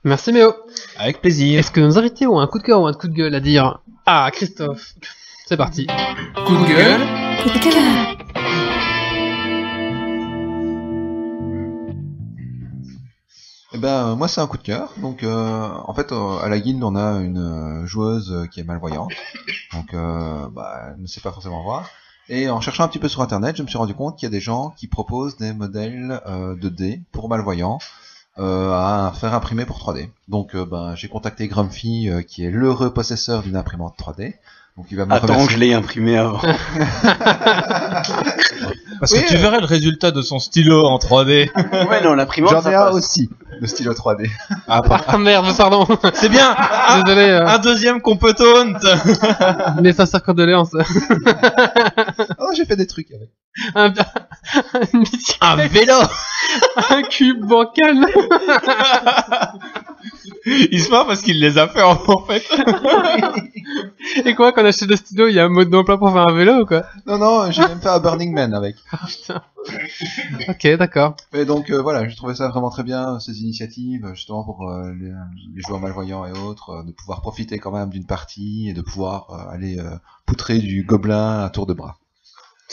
Merci Méo. Avec plaisir. Est-ce que nos invités ont un coup de cœur ou un coup de gueule à dire? Ah, Christophe. C'est parti. Coup de gueule. Coup de cœur. Eh ben moi c'est un coup de cœur. Donc en fait à la guilde on a une joueuse qui est malvoyante. Donc elle ne sait pas forcément voir. Et en cherchant un petit peu sur internet, je me suis rendu compte qu'il y a des gens qui proposent des modèles de dés pour malvoyants à faire imprimer pour 3D. Donc j'ai contacté Grumpy qui est l'heureux possesseur d'une imprimante 3D. Donc il va me Attends que je l'ai imprimé avant. Parce que tu verrais le résultat de son stylo en 3D. Ouais, non, l'imprimante, J'en ça ai un passe. aussi, le stylo 3D. Ah merde, pardon. C'est bien. Désolé. Un deuxième qu'on peut taunt. Mes sincères condoléances. Oh, j'ai fait des trucs avec. Un vélo. Un cube bancal. Il se marre parce qu'il les a fait en fait. Et quoi, quand on achète le stylo, il y a un mode d'emploi pour faire un vélo ou quoi? Non, j'ai même fait un Burning Man avec. Oh, putain. Ok, d'accord. Et donc voilà, j'ai trouvé ça vraiment très bien, ces initiatives, justement pour les joueurs malvoyants et autres, de pouvoir profiter quand même d'une partie et de pouvoir aller poutrer du gobelin à tour de bras.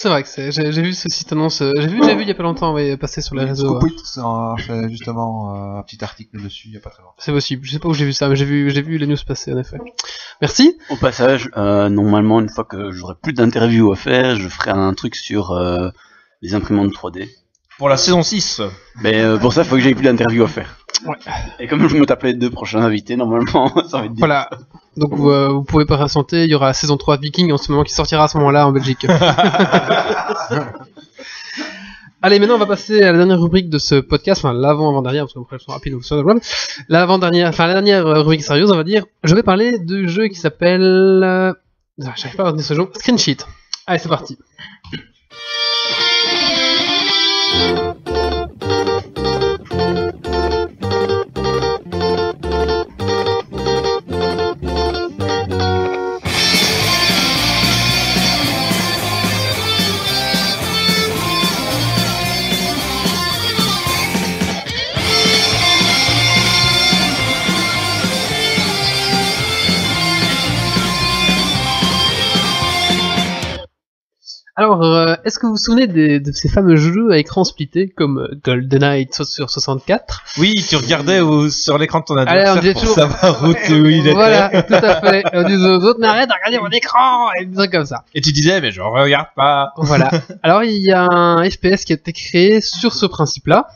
C'est vrai que j'ai vu ce site annonce, j'ai vu il y a pas longtemps, passer sur les réseaux. Scoop It a fait justement un petit article dessus il y a pas très longtemps. C'est possible, je sais pas où j'ai vu ça, mais j'ai vu les news passer en effet. Merci. Au passage, normalement, une fois que j'aurai plus d'interviews à faire, je ferai un truc sur les imprimantes 3D. Pour la saison 6. Mais pour ça, il faut que j'aie plus d'interviews à faire. Ouais. Et comme je me tape les 2 prochains invités, normalement, ça va être bien. Voilà. Donc vous pouvez pas patienter, il y aura la saison 3 Viking en ce moment qui sortira à ce moment-là en Belgique. Allez, maintenant on va passer à la dernière rubrique de ce podcast, enfin l'avant-avant-dernière, parce qu'après elles sont rapides ou sur le web. La dernière rubrique sérieuse, on va dire. Je vais parler du jeu qui s'appelle... J'arrive pas à retenir ce jeu. Screen Sheet. Allez, c'est parti. Alors, est-ce que vous vous souvenez de ces fameux jeux à écran splitté comme GoldenEye sur 64? Oui, tu regardais sur l'écran de ton Allez, on adversaire disait pour toujours... savoir où il était. Voilà, tout à fait. On disait aux autres, mais arrête de regarder mon écran! Et des trucs comme ça. Et tu disais, mais je regarde pas. Voilà. Alors, il y a un FPS qui a été créé sur ce principe-là.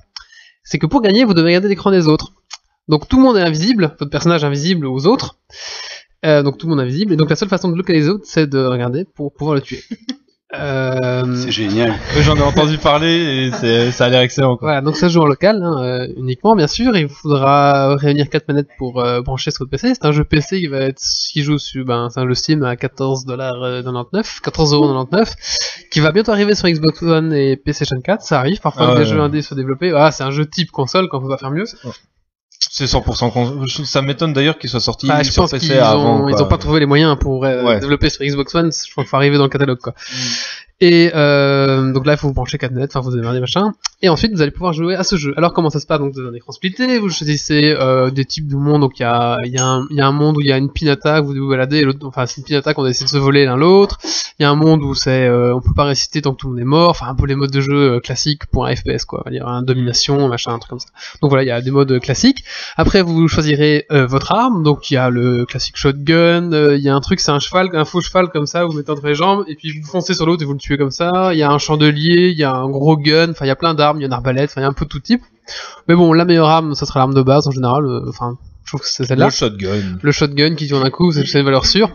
C'est que pour gagner, vous devez regarder l'écran des autres. Donc tout le monde est invisible, votre personnage est invisible aux autres. Donc tout le monde est invisible. Et donc la seule façon de localiser les autres, c'est de regarder pour pouvoir le tuer. C'est génial. J'en ai entendu parler et ça a l'air excellent quoi. Voilà, donc ça se joue en local, uniquement bien sûr. Il vous faudra réunir 4 manettes pour brancher sur votre PC. C'est un jeu PC qui joue sur, c'est un jeu Steam à 14,99$, qui va bientôt arriver sur Xbox One et PlayStation 4. Ça arrive parfois que des jeux indés soient développés. Ah, c'est un jeu type console quand on peut pas faire mieux. C'est 100% ça m'étonne d'ailleurs qu'il soit sorti je sur pense PC qu'ils avant. ils ont pas trouvé les moyens pour développer sur Xbox One. Je crois qu'il faut arriver dans le catalogue quoi. Et donc là il faut vous brancher 4 manettes, enfin vous démarrez des machins. Et ensuite vous allez pouvoir jouer à ce jeu. Alors comment ça se passe? Donc dans un écran splitté, vous choisissez des types de mondes. Donc il y a un monde où il y a une pinata que vous devez vous balader, et l'autre, enfin c'est une pinata qu'on décide de se voler l'un l'autre. Il y a un monde où c'est on peut pas résister tant que tout le monde est mort, enfin un peu les modes de jeu classiques pour un FPS quoi, on va dire un domination, machin, un truc comme ça. Donc voilà, il y a des modes classiques. Après vous choisirez votre arme, donc il y a le classique shotgun, il y a un truc, c'est un faux cheval comme ça, vous mettez entre les jambes et puis vous foncez sur l'autre et vous le tuez comme ça. Il y a un chandelier, il y a un gros gun, enfin il y a plein d'armes, il y a une arbalète, enfin il y a un peu de tout type. Mais bon, la meilleure arme, ça sera l'arme de base en général, enfin je trouve que c'est celle-là. Le shotgun qui tourne un coup, c'est une valeur sûre.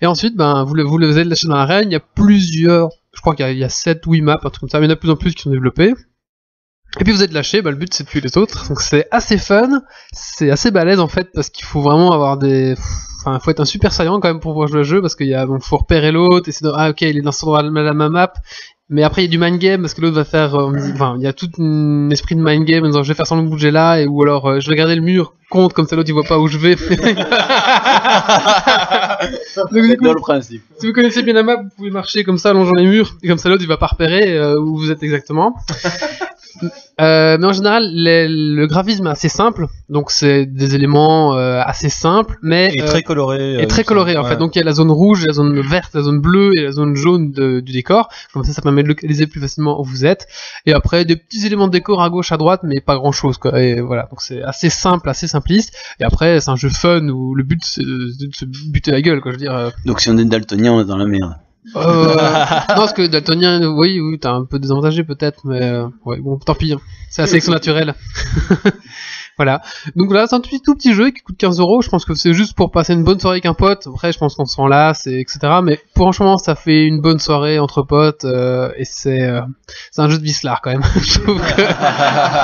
Et ensuite, vous les avez lâchés dans l'arène, il y a plusieurs, je crois qu'il y a 7 ou 8 maps, un truc comme ça, mais il y en a de plus en plus qui sont développés. Et puis vous êtes lâché, bah le but c'est de tuer les autres. Donc c'est assez fun, c'est assez balèze en fait parce qu'il faut vraiment avoir des... Enfin, faut être un super saillant quand même pour pouvoir jouer le jeu parce qu'il y a... Donc faut repérer l'autre, essayer de... Ah ok, il est dans cet endroit de la map. Mais après il y a du mind game parce que l'autre va faire... Enfin, il y a tout un esprit de mind game en disant je vais faire semblant de bouger là, ou alors je vais garder le mur contre comme ça l'autre il voit pas où je vais. Donc, du coup, dans le principe. Si vous connaissez bien la map, vous pouvez marcher comme ça, longeant les murs, et comme ça l'autre il va pas repérer où vous êtes exactement. Mais en général, le graphisme est assez simple, donc c'est des éléments assez simples, mais Et très coloré. et très coloré en fait. Donc il y a la zone rouge, la zone verte, la zone bleue et la zone jaune du décor. Comme ça permet de localiser plus facilement où vous êtes. Et après des petits éléments de décor à gauche, à droite, mais pas grand chose quoi. Et voilà, donc c'est assez simple, assez simpliste. Et après c'est un jeu fun où le but c'est de se buter la gueule quoi. Je veux dire. Donc si on est daltonien, on est dans la merde. Non, parce que daltonien, oui, t'as un peu désavantagé peut-être, mais ouais, bon, tant pis, hein. C'est la sélection naturelle. Voilà. Donc là, c'est un tout petit jeu qui coûte 15€. Je pense que c'est juste pour passer une bonne soirée avec un pote. Après, je pense qu'on s'en lasse, etc. Mais franchement, ça fait une bonne soirée entre potes, et c'est un jeu de vicelard quand même. Je trouve que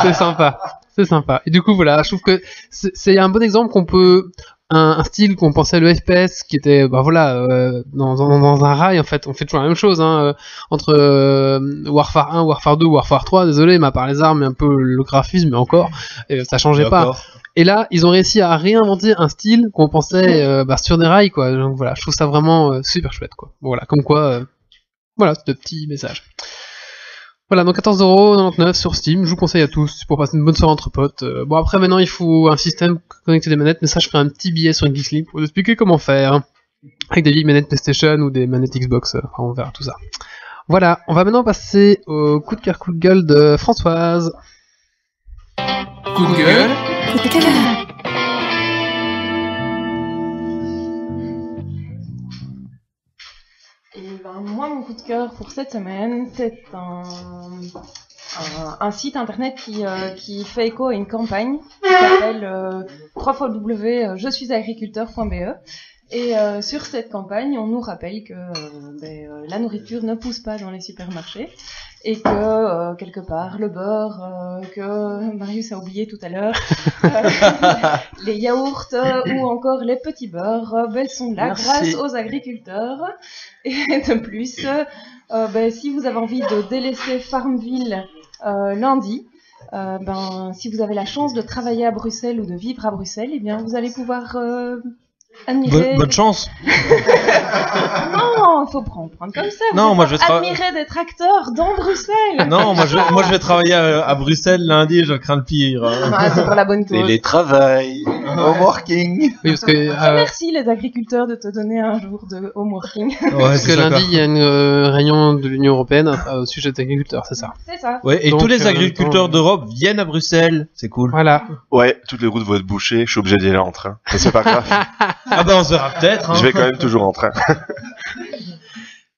c'est sympa. C'est sympa. Et du coup, voilà, je trouve que c'est un bon exemple qu'on peut... Un style qu'on pensait le FPS qui était dans un rail en fait on fait toujours la même chose entre Warfare 1, Warfare 2, Warfare 3, désolé mais à part les armes et un peu le graphisme mais encore ça changeait pas. Et là ils ont réussi à réinventer un style qu'on pensait sur des rails quoi. Donc voilà, je trouve ça vraiment super chouette quoi. Bon, voilà, comme quoi voilà, c'est de petits messages. Voilà, donc 14,99€ sur Steam, je vous conseille à tous pour passer une bonne soirée entre potes. Bon après maintenant il faut un système pour connecter des manettes, mais ça je ferai un petit billet sur une Geeksleep pour vous expliquer comment faire. Avec des vieilles manettes PlayStation ou des manettes Xbox, enfin on verra tout ça. Voilà, on va maintenant passer au coup de cœur, coup de gueule de Françoise. Coup de gueule. Coup de cœur. Et ben, moi, mon coup de cœur pour cette semaine, c'est un site internet qui fait écho à une campagne qui s'appelle www.jesuisagriculteur.be. Et sur cette campagne, on nous rappelle que la nourriture ne pousse pas dans les supermarchés et que quelque part le beurre que Marius a oublié tout à l'heure, les yaourts ou encore les petits beurres sont là grâce aux agriculteurs. Et de plus, si vous avez envie de délaisser Farmville lundi, si vous avez la chance de travailler à Bruxelles ou de vivre à Bruxelles, eh bien vous allez pouvoir admirer... Bonne chance. Non, il faut prendre comme ça. Non, moi je vais admirer des tracteurs dans Bruxelles. Non, moi je vais travailler à Bruxelles lundi, je crains le pire. Ah, c'est pour la bonne cause. Télétravail, home working. Oui, parce que, merci les agriculteurs de te donner un jour de home working. Ouais, parce que lundi il y a une réunion de l'Union Européenne au sujet des agriculteurs, c'est ça. C'est ça. Ouais, et Donc, tous les agriculteurs d'Europe viennent à Bruxelles, c'est cool. Voilà. Ouais, toutes les routes vont être bouchées, je suis obligé d'y aller en train. Mais c'est pas grave. Ah bah on se verra peut-être. Hein. Je vais quand même toujours en train.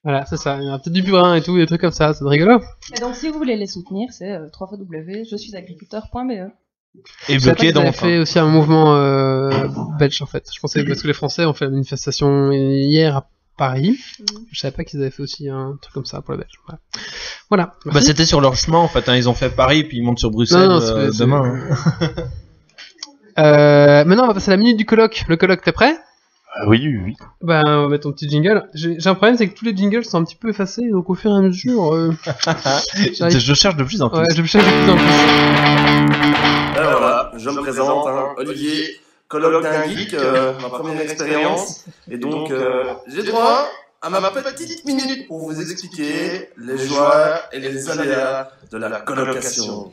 Voilà, c'est ça. Il y a peut-être du burin et tout, des trucs comme ça, c'est rigolo. Et donc si vous voulez les soutenir, c'est www.jesuisagriculteur.be. Et Je savais pas bloqué qu'ils dans avaient mon train. fait aussi un mouvement belge en fait. Je pensais parce que les Français ont fait la manifestation hier à Paris. Je savais pas qu'ils avaient fait aussi un truc comme ça pour les Belges. Voilà. Bah c'était sur leur chemin en fait, hein. Ils ont fait Paris puis ils montent sur Bruxelles Non, c'est- demain. Maintenant on va passer à la minute du colloque. Le colloque, t'es prêt? Oui. Ben, on va mettre ton petit jingle. J'ai un problème, c'est que tous les jingles sont un petit peu effacés, donc au fur et à mesure... Je cherche de plus en plus. Ouais, je cherche de plus en plus. Et voilà, je me présente, Olivier, colloque d'un geek, ma première expérience. Et donc, j'ai droit à ma petite minute pour vous expliquer les joies et les aléas de la colocation.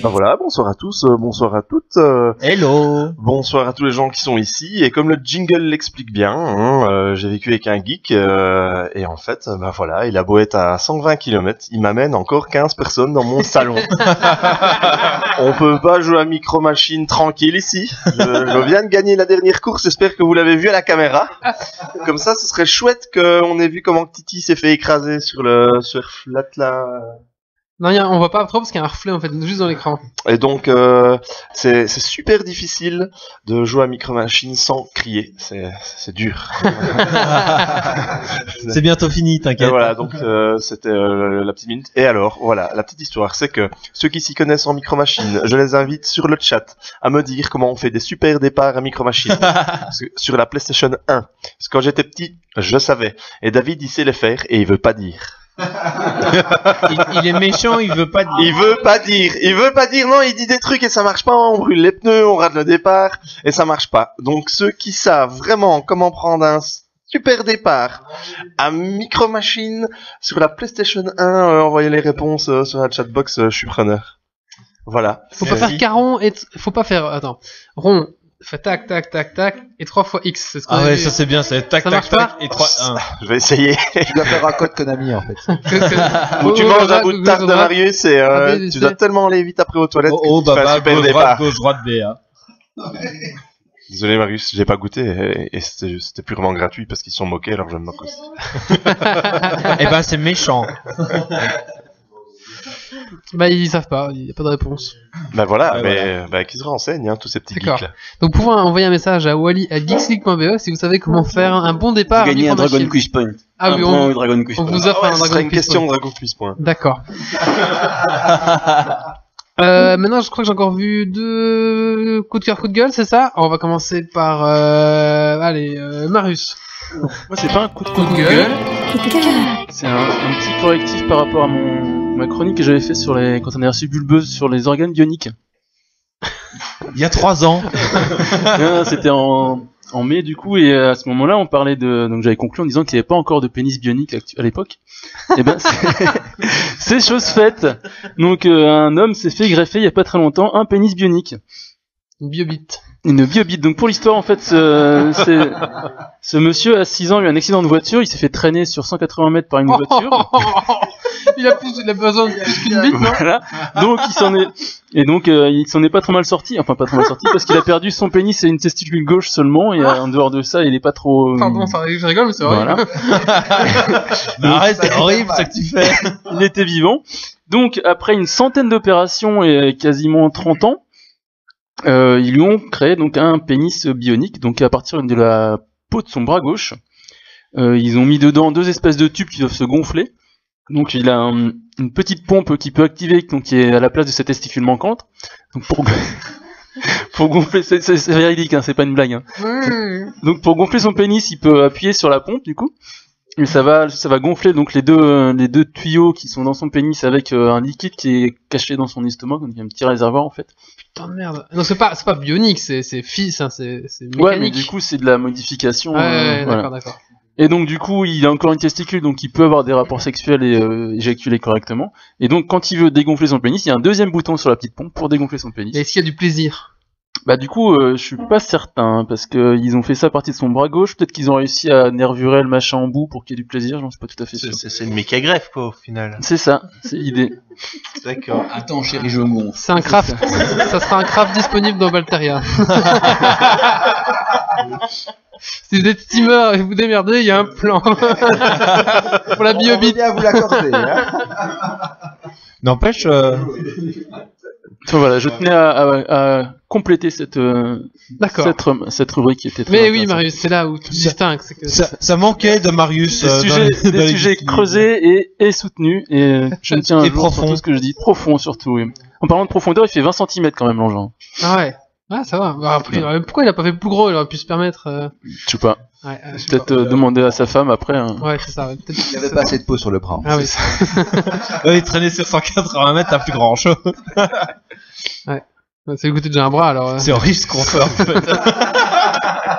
Ben voilà, bonsoir à tous, bonsoir à toutes. Hello. Bonsoir à tous les gens qui sont ici. Et comme le jingle l'explique bien, j'ai vécu avec un geek et en fait, ben voilà, il a beau être à 120 km, il m'amène encore 15 personnes dans mon salon. On peut pas jouer à Micro Machine tranquille ici. Je viens de gagner la dernière course, j'espère que vous l'avez vu à la caméra. Comme ça, ce serait chouette qu'on ait vu comment Titi s'est fait écraser sur le surf flat là. Non, on voit pas trop parce qu'il y a un reflet en fait, juste dans l'écran. Et donc, c'est super difficile de jouer à Micro Machines sans crier. C'est dur. C'est bientôt fini, t'inquiète. Et voilà, donc c'était la petite minute. Et alors, voilà, la petite histoire, c'est que ceux qui s'y connaissent en Micro Machines, je les invite sur le chat à me dire comment on fait des super départs à Micro Machines. Parce que sur la PlayStation 1. Parce que quand j'étais petit, je savais. Et David, il sait les faire et il veut pas dire. Il est méchant, il veut pas dire. Il veut pas dire, non, il dit des trucs et ça marche pas, on brûle les pneus, on rate le départ, et ça marche pas. Donc ceux qui savent vraiment comment prendre un super départ à Micro Machines sur la PlayStation 1, envoyez les réponses sur la chatbox, je suis preneur. Voilà. Faut pas faire caron et faut pas faire, attends, rond. Fait tac, tac, tac, tac, et 3 fois X. C'est ce qu'on a vu. Ça c'est bien, c'est tac, Ça tac, marche pas tac, et 3, 1. Je vais essayer. Tu dois faire un code Konami, en fait. Où tu manges un bout de tarte de Marius et tu dois tellement aller vite après aux toilettes que tu fais un super départ. Gauche, droite, B, hein. Désolé Marius, j'ai pas goûté et c'était purement gratuit parce qu'ils se sont moqués, alors je me moque aussi. Eh ben c'est méchant. Bah ils savent pas, il y a pas de réponse. Bah voilà, mais qui se renseigne, hein, tous ces petits geeks là. Donc pour envoyer un message à wally@geeksleague.be si vous savez comment faire un bon départ. Vous gagnez un Dragon Quiz Point. Ah oui, on Dragon Quiz on Point. vous offre un ce Dragon sera une Quiz question Point. Dragon Quiz Point. D'accord. Maintenant, je crois que j'ai encore vu 2 coups de cœur, coups de gueule, c'est ça? On va commencer par Marius. Moi, c'est pas un coup de gueule. C'est un petit correctif par rapport à ma chronique que j'avais fait sur quand on a reçu Bulbeuse sur les organes bioniques. Il y a 3 ans. Non, c'était en mai du coup, et à ce moment-là on parlait donc j'avais conclu en disant qu'il n'y avait pas encore de pénis bionique à l'époque. Et ben c'est chose faite. Donc un homme s'est fait greffer il y a pas très longtemps un pénis bionique. Une biobite. Une biobite. Donc pour l'histoire en fait, ce monsieur à 6 ans a eu un accident de voiture, il s'est fait traîner sur 180 mètres par une voiture. il a besoin de plus qu'une bite, non? Voilà. Donc il s'en est pas trop mal sorti, parce qu'il a perdu son pénis et une testicule gauche seulement, et en dehors de ça il est pas trop. Pardon, je rigole mais c'est vrai. Voilà. Arrête, c'est horrible ce que tu fais. Il était vivant. Donc après une centaine d'opérations et quasiment 30 ans, ils lui ont créé donc un pénis bionique, donc à partir de la peau de son bras gauche. Ils ont mis dedans 2 espèces de tubes qui doivent se gonfler. Donc il a une petite pompe qui peut activer, donc qui est à la place de sa testicule manquante. Donc pour gonfler, c'est véridique, hein, c'est pas une blague. Hein. Donc pour gonfler son pénis, il peut appuyer sur la pompe du coup. Et ça va gonfler donc les deux tuyaux qui sont dans son pénis avec un liquide qui est caché dans son estomac, donc il y a un petit réservoir en fait. Putain de merde. Non, c'est pas bionique, c'est mécanique. Ouais, mais du coup c'est de la modification. Ouais, voilà. D'accord. Et donc du coup il a encore une testicule, donc il peut avoir des rapports sexuels et éjaculer correctement. Et donc quand il veut dégonfler son pénis, il y a un deuxième bouton sur la petite pompe pour dégonfler son pénis. Et est-ce qu'il y a du plaisir? Bah du coup, je suis pas certain, parce que ils ont fait ça à partir de son bras gauche, peut-être qu'ils ont réussi à nervurer le machin en bout pour qu'il y ait du plaisir, j'en suis pas tout à fait sûr. C'est une méca greffe quoi au final. C'est ça, c'est l'idée. D'accord. Attends chérie, je gonfle. C'est un craft, ça sera un craft disponible dans Balteria. Si vous êtes steamer et vous démerdez, il y a un plan. Pour la biobite. On va bien vous l'accorder, hein. N'empêche, Enfin, voilà, je tenais à compléter cette rubrique qui était très Mais oui, intéressante. Marius, c'est là où tu distingues. C'est que ça manquait de Marius. Des sujets creusés et soutenus, et je ne tiens à jour sur tout ce que je dis. Profond surtout, oui. En parlant de profondeur, il fait 20 cm quand même l'engin. Ah ouais. Ah, ça va. Bah, après, pourquoi il a pas fait plus gros? Il aurait pu se permettre. Je sais pas. Ouais, peut-être demander à sa femme après. Hein. Ouais, c'est ça. Il y avait pas assez de peau sur le bras. Ah oui. Il traînait sur 180 mètres, t'as plus grand chose. Ouais. C'est goûter déjà un bras alors. C'est horrible ce qu'on fait en fait.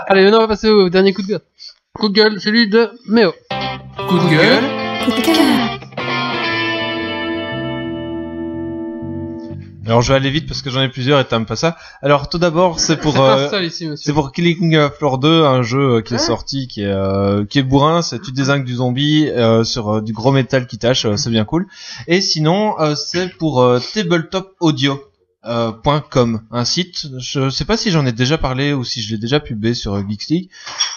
Allez, maintenant on va passer au dernier coup de gueule. Coup de gueule, celui de Méo. Coup de gueule. Coup de cœur. Alors je vais aller vite parce que j'en ai plusieurs et t'aimes pas ça. Alors tout d'abord c'est pour c'est pour Killing Floor 2, un jeu qui est sorti qui est bourrin, c'est tu désingues du zombie sur du gros métal qui tâche, c'est bien cool. Et sinon c'est pour Tabletop Audio. .com, un site, je sais pas si j'en ai déjà parlé ou si je l'ai déjà publié sur Geeks League.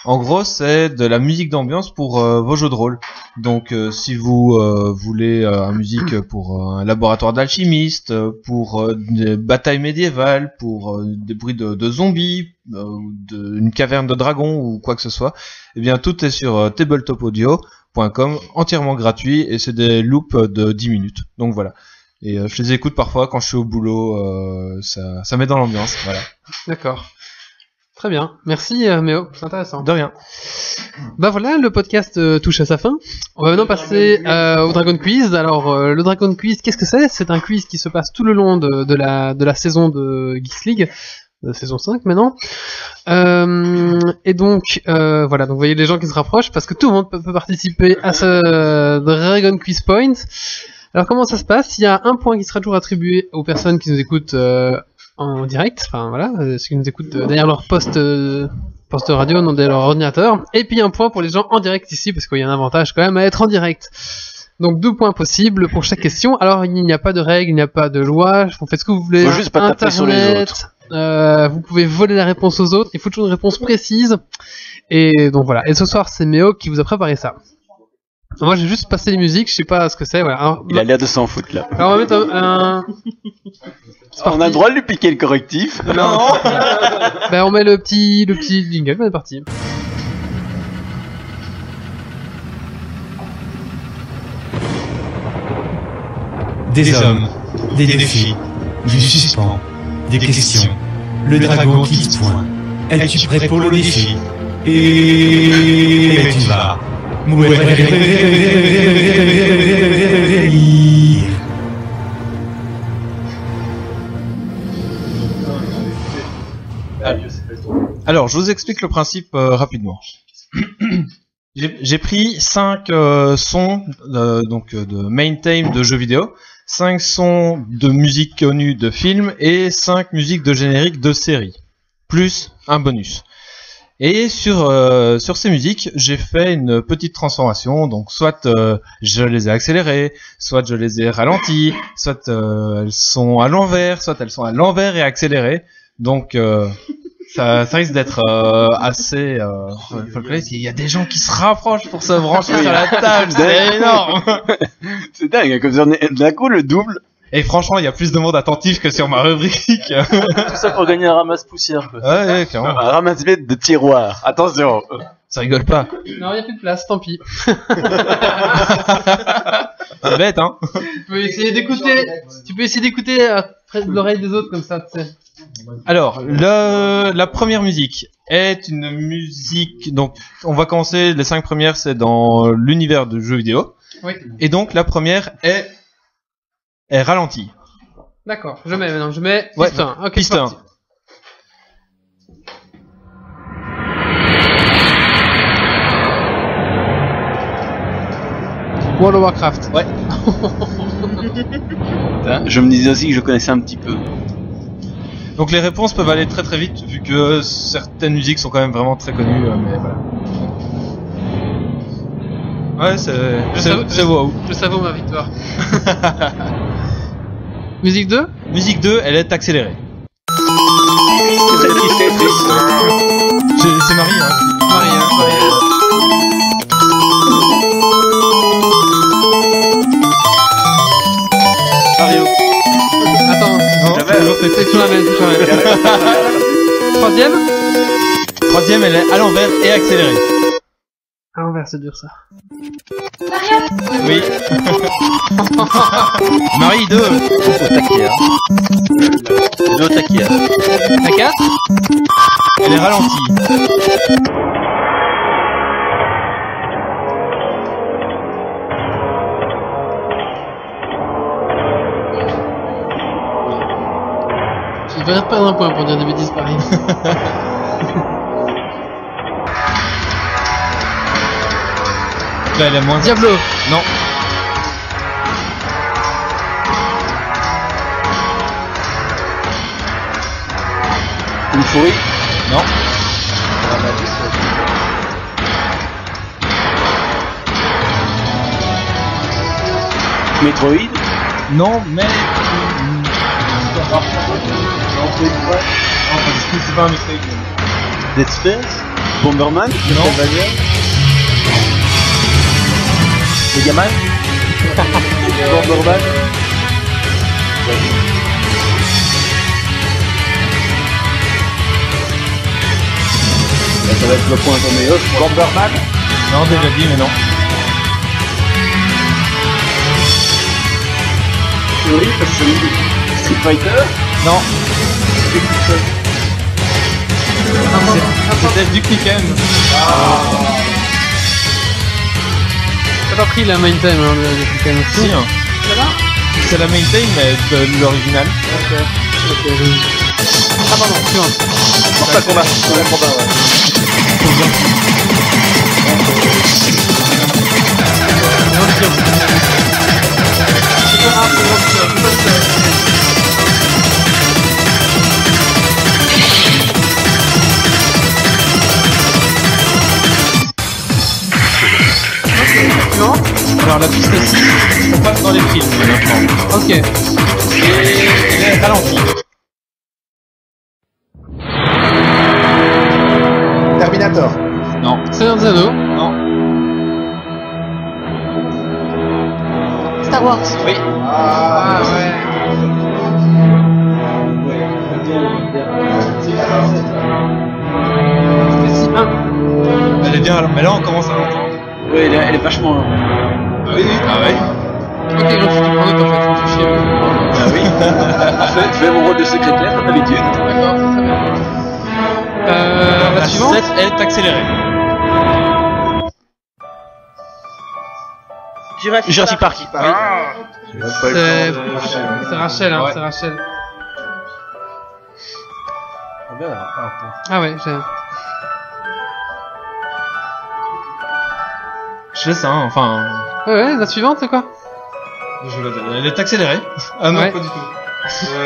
En gros, c'est de la musique d'ambiance pour vos jeux de rôle. Donc si vous voulez une musique pour un laboratoire d'alchimistes, pour des batailles médiévales, pour des bruits de zombies, une caverne de dragons ou quoi que ce soit, eh bien tout est sur tabletopaudio.com, entièrement gratuit, et c'est des loops de 10 minutes. Donc voilà. Et je les écoute parfois quand je suis au boulot, ça met dans l'ambiance, voilà. D'accord. Très bien. Merci Méo, c'est intéressant. De rien. Bah voilà, le podcast touche à sa fin. On va maintenant passer au Dragon Quiz. Alors le Dragon Quiz, qu'est-ce que c'est ? C'est un quiz qui se passe tout le long de la saison de Geeks League. Saison 5 maintenant. Et donc voilà, donc vous voyez les gens qui se rapprochent parce que tout le monde peut participer à ce Dragon Quiz Point. Alors comment ça se passe ? Il y a un point qui sera toujours attribué aux personnes qui nous écoutent en direct, enfin voilà, ceux qui nous écoutent derrière leur poste radio, non derrière leur ordinateur, et puis un point pour les gens en direct ici, parce qu'il y a un avantage quand même à être en direct. Donc 2 points possibles pour chaque question. Alors il n'y a pas de règles, il n'y a pas de loi, vous faites ce que vous voulez. Faut juste pas taper sur les autres. Vous pouvez voler la réponse aux autres, il faut toujours une réponse précise. Et donc voilà, et ce soir c'est Méo qui vous a préparé ça. Moi j'ai juste passé les musiques, je sais pas ce que c'est. Voilà. Alors, il a l'air de s'en foutre là. Alors on va mettre un... On a le droit de lui piquer le correctif. Non. Ben on met le petit jingle, on est parti. Des hommes, des défis, du suspens, des questions. Le dragon qui te pointe. Es-tu prêt pour le défi? Et tu vas mourir. Alors, je vous explique le principe rapidement. J'ai pris 5 sons donc de main theme de jeux vidéo, 5 sons de musique connue de films et 5 musiques de générique de séries, plus un bonus. Et sur ces musiques, j'ai fait une petite transformation, donc soit je les ai accélérées, soit je les ai ralenties, soit elles sont à l'envers, soit elles sont à l'envers et accélérées. Donc ça risque d'être assez folklorique. Il y a des gens qui se rapprochent pour se brancher sur la table, c'est énorme. C'est dingue, comme ça, d'un coup le double. Et franchement, il y a plus de monde attentif que sur ma rubrique. Tout ça pour gagner un ramasse-poussière, quoi. Ouais, clairement. Un ramasse-bête de tiroir. Attention. Ça rigole pas. Non, il n'y a plus de place, tant pis. C'est bête, hein. Tu peux essayer d'écouter près de l'oreille des autres comme ça, tu sais. Alors, la première musique est une musique, donc on va commencer, les 5 premières c'est dans l'univers de jeux vidéo. Oui. Et donc la première est ralentie. D'accord, je mets piste 1. Ok, piste 1. World of Warcraft. Ouais. Je me disais aussi que je connaissais un petit peu. Donc les réponses peuvent aller très très vite vu que certaines musiques sont quand même vraiment très connues, mais voilà. Ouais, c'est wow. Je savoure ma victoire. Musique 2 ? Musique 2, elle est accélérée. C'est Marie, hein. Mario. Attends, non, c'est sur la même. Troisième, elle est à l'envers et accélérée. À l'envers, c'est dur ça. Oui. Marie 2. Au taquet. La 4. Elle est ralentie. Je vais perdre un point pour dire des bêtises pareilles. Là, elle est moins... Diablo. Non. Une souris. Non. Metroid. Non, mais... C'est pas un mistake. Dead Space, Bomberman, Castlevania, Megaman, Bomberman. Ça va être le point de meilleur. Bomberman. Non, déjà dit, mais non. Oui, parce que Street Fighter. Non. C'était Duke Nukem. T'as pas pris la main time, hein, de Nukem. Si, hein. Ça va? C'est la main time, mais de l'original. Ok. Ah pardon, suivante. Mortal Kombat. Mortal Kombat, Non. Alors la piste 6, on passe dans les films maintenant. Ok. Et elle est ralentie. Terminator. Non. Seigneur des Anneaux. Non. Star Wars. Oui. Ah ouais. C'est 1. Elle est bien, mais là on commence à l'entendre. Oui, elle est vachement. Ah oui. Ah ouais. Ok, donc tu prends note en fait, tu chier. Ah oui. Fais mon rôle de secrétaire, comme d'habitude. D'accord, très bien. La suivante. 7 est accélérée. Jurassic Park. C'est Rachel, hein, Ouais. c'est Rachel. Ah ouais, j'ai. Je fais ça, hein, enfin. Ouais, la suivante, c'est quoi? Je la donne. Elle est accélérée. Ah non, Ouais. pas du tout.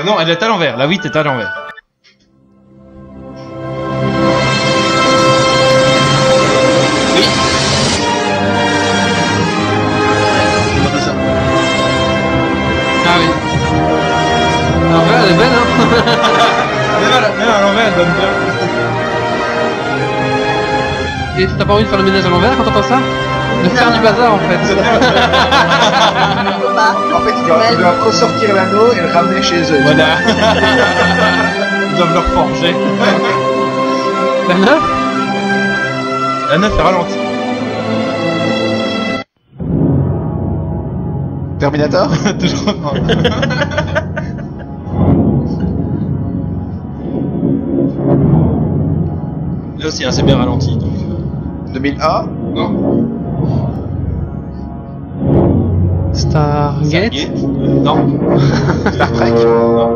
Non, elle est à l'envers. La 8 est à l'envers. Oui. Ah oui. Ah ouais, elle est belle, hein. Même à l'envers, elle donne bien. Et t'as pas envie de faire le ménage à l'envers quand t'entends ça? De faire du bazar en fait. En fait, ils doivent ressortir l'anneau et le ramener chez eux. Voilà. Ils doivent le reforger. La 9? La 9 est ralentie. Terminator. Toujours non. Là aussi, hein, c'est bien ralenti. Donc... 2001. Non. Stargate? Non. Star Trek. Non.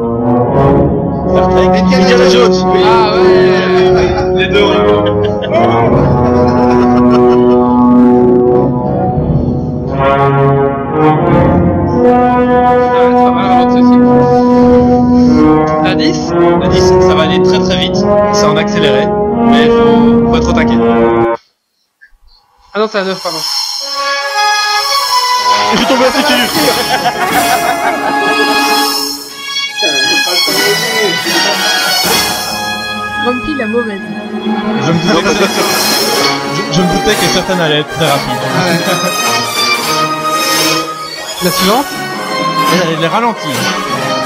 Star Trek. Indiana Jones. Oui. Ah ouais. Les deux. La 10? La 10, ça va aller très très vite. C'est en accéléré. Mais faut être au taquet. Ah non, c'est la 9, pardon. Je suis tombé à futur. Grumpy la mauvaise. Je me doutais que certaines allaient être très rapides. Ah ouais. La suivante? Elle est ralentie.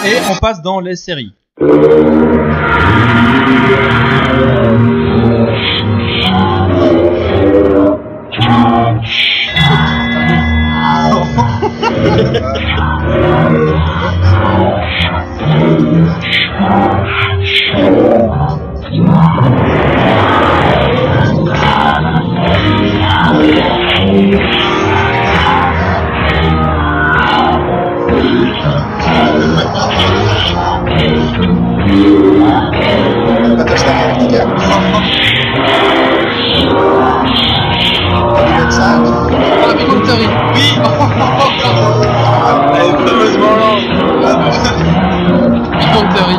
Et on passe dans les séries. Battlestar Galactica. 2005. Oh, la Big Bang Theory. Oui. Heureusement. Big Bang Theory.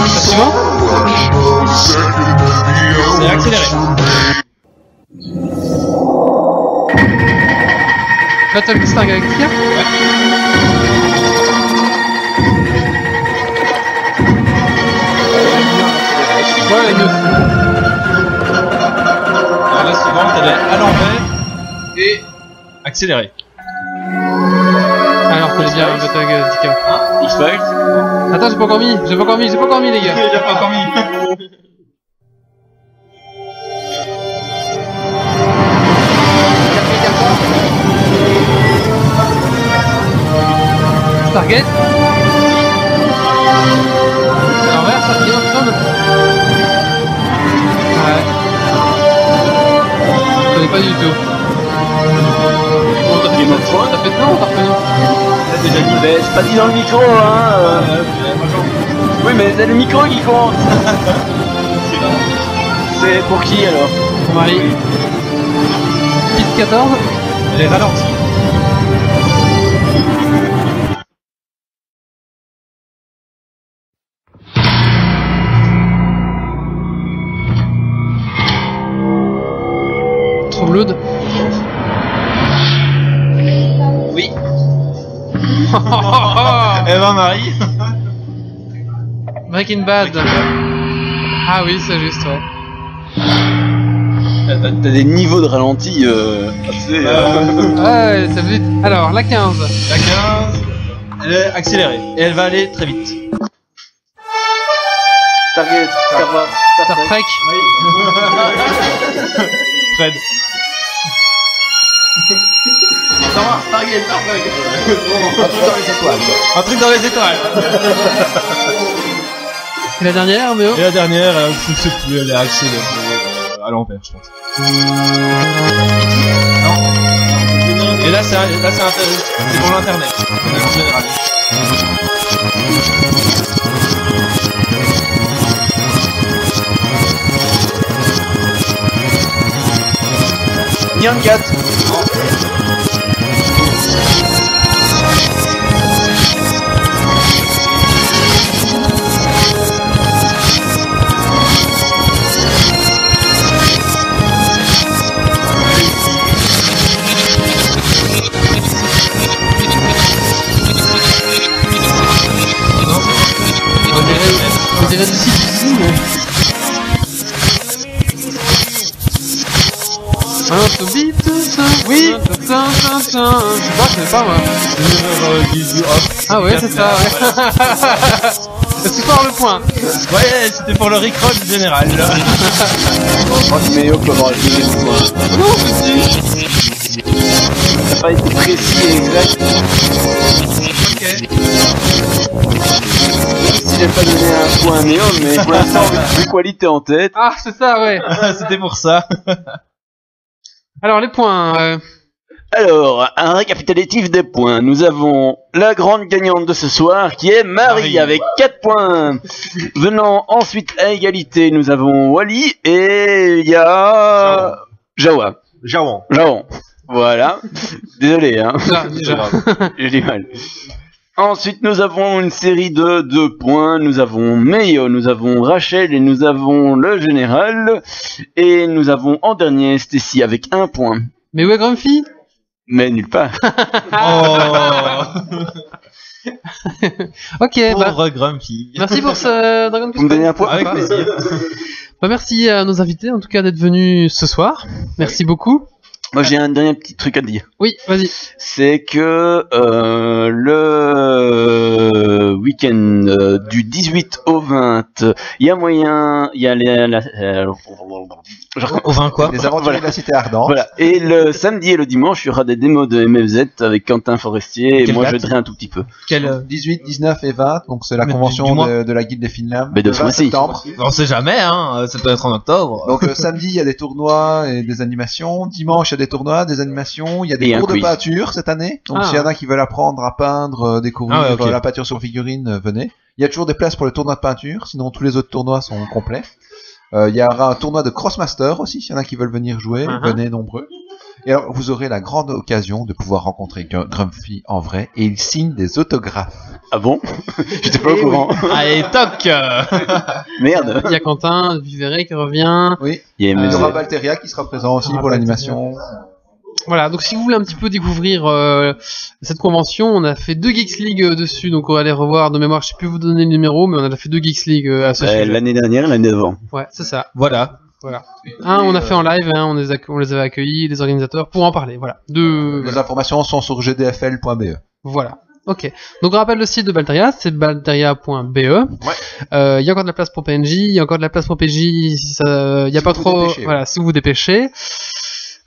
La suivante? Battlestar Galactica. Ouais, la neuf. Alors la suivante, elle est à l'envers et accélérée. Alors, connais bien Battlestar Galactica. X-Files. Attends, j'ai pas encore mis, les gars. Il a pas encore mis. Stargate. À l'envers, ça Game of Thrones. Ouais. Je connais pas du tout. Bon, t'as fait Game of Thrones. T'as fait non ou t'as fait non? T'as déjà dit, mais c'est pas dit dans le micro, hein. Oui, mais c'est le micro qui compte. C'est pour qui alors? Marie. Piste 14. Elle est ralentie. True Blood. Oui. Eh ben Marie. Breaking Bad. Ah oui, c'est juste, ouais. T'as des niveaux de ralenti assez. Ouais, ça va vite. Alors, la 15. La 15, elle est accélérée et elle va aller très vite. Stargate, Star Wars, Star Trek. Fred. Stargate, Star Trek. Un truc dans les étoiles. Et la dernière, Méo? Et la dernière, je sais plus, elle est accélérée à l'envers, je pense. Non. Et là, c'est pour l'internet. En général. Nyan 4. On dirait d'ici, mais... Un peu vite, ça. Oui. Je sais pas moi. Ah ouais, c'est ça, ouais. C'est fort le point. Ouais, c'était pour le Rickroll général. Je crois que Méo peut avoir le deuxième point. Non, si. Ça n'a pas été précis et exact. Ok. Si j'ai pas donné un point à Méo, mais pour l'instant, vu qualité en tête. Ah, c'est ça, ouais. C'était pour ça. Alors, les points. Alors, un récapitulatif des points. Nous avons la grande gagnante de ce soir qui est Marie avec 4 points. Venant ensuite à égalité, nous avons Wally et il y a Jawa. Jawan. Voilà. Désolé, hein. Déjà. J'ai du mal. Ensuite, nous avons une série de 2 points. Nous avons Meio, nous avons Rachel et nous avons le général. Et nous avons en dernier Stacy avec 1 point. Mais où est Grumpy? Mais nulle part. Ok, Pauvre Grumpy. merci pour ce Dragon Quest. Vous me donnez un point? Avec plaisir. Merci à nos invités, en tout cas, d'être venus ce soir. Merci beaucoup. Moi, j'ai un dernier petit truc à te dire. Oui, vas-y. C'est que le week-end du 18 au 20, il y a moyen, il y a Au 20 quoi? Les aventuriers de la cité ardente. Voilà. Et le samedi et le dimanche, il y aura des démos de MFZ avec Quentin Forestier et Quelle moi date? j'aiderai un tout petit peu. Quel 18, 19 et 20, donc c'est la Mais convention du mois. de la guilde des Finlam. Mais de le ce 20 mois-ci. septembre. On sait jamais, hein. Ça peut être en octobre. Donc samedi, il y a des tournois et des animations. Dimanche, il y a des tournois, des animations. Il y a des Et un cours de quiz. peinture cette année. Donc Ah. s'il y en a qui veulent apprendre à peindre, découvrir Ah ouais, ok. la peinture sur figurine, venez. Il y a toujours des places pour le tournoi de peinture, sinon tous les autres tournois sont complets. Il y aura un tournoi de Crossmaster aussi, s'il y en a qui veulent venir jouer, venez nombreux. Et alors, vous aurez la grande occasion de pouvoir rencontrer Grumpy en vrai, et il signe des autographes. Ah bon? J'étais pas au courant. Allez, toc. Merde. Il y a Quentin Viveret qui revient. Oui. Il y a Il y MFZ. aura Valteria qui sera présent aussi pour l'animation. Voilà, donc si vous voulez un petit peu découvrir cette convention, on a fait 2 Geeks League dessus, donc on va aller revoir de mémoire, je sais plus vous donner le numéro, mais on a déjà fait 2 Geeks League à ce sujet. L'année dernière, l'année d'avant. Ouais, c'est ça. Voilà. Un, on a fait en live, on les avait accueillis, les organisateurs, pour en parler, voilà. Les informations sont sur gdfl.be. Voilà. Ok. Donc on rappelle le site de Balteria, c'est balteria.be. Il y a encore de la place pour PNJ, il y a encore de la place pour PJ, il y a pas trop, voilà, si vous vous dépêchez.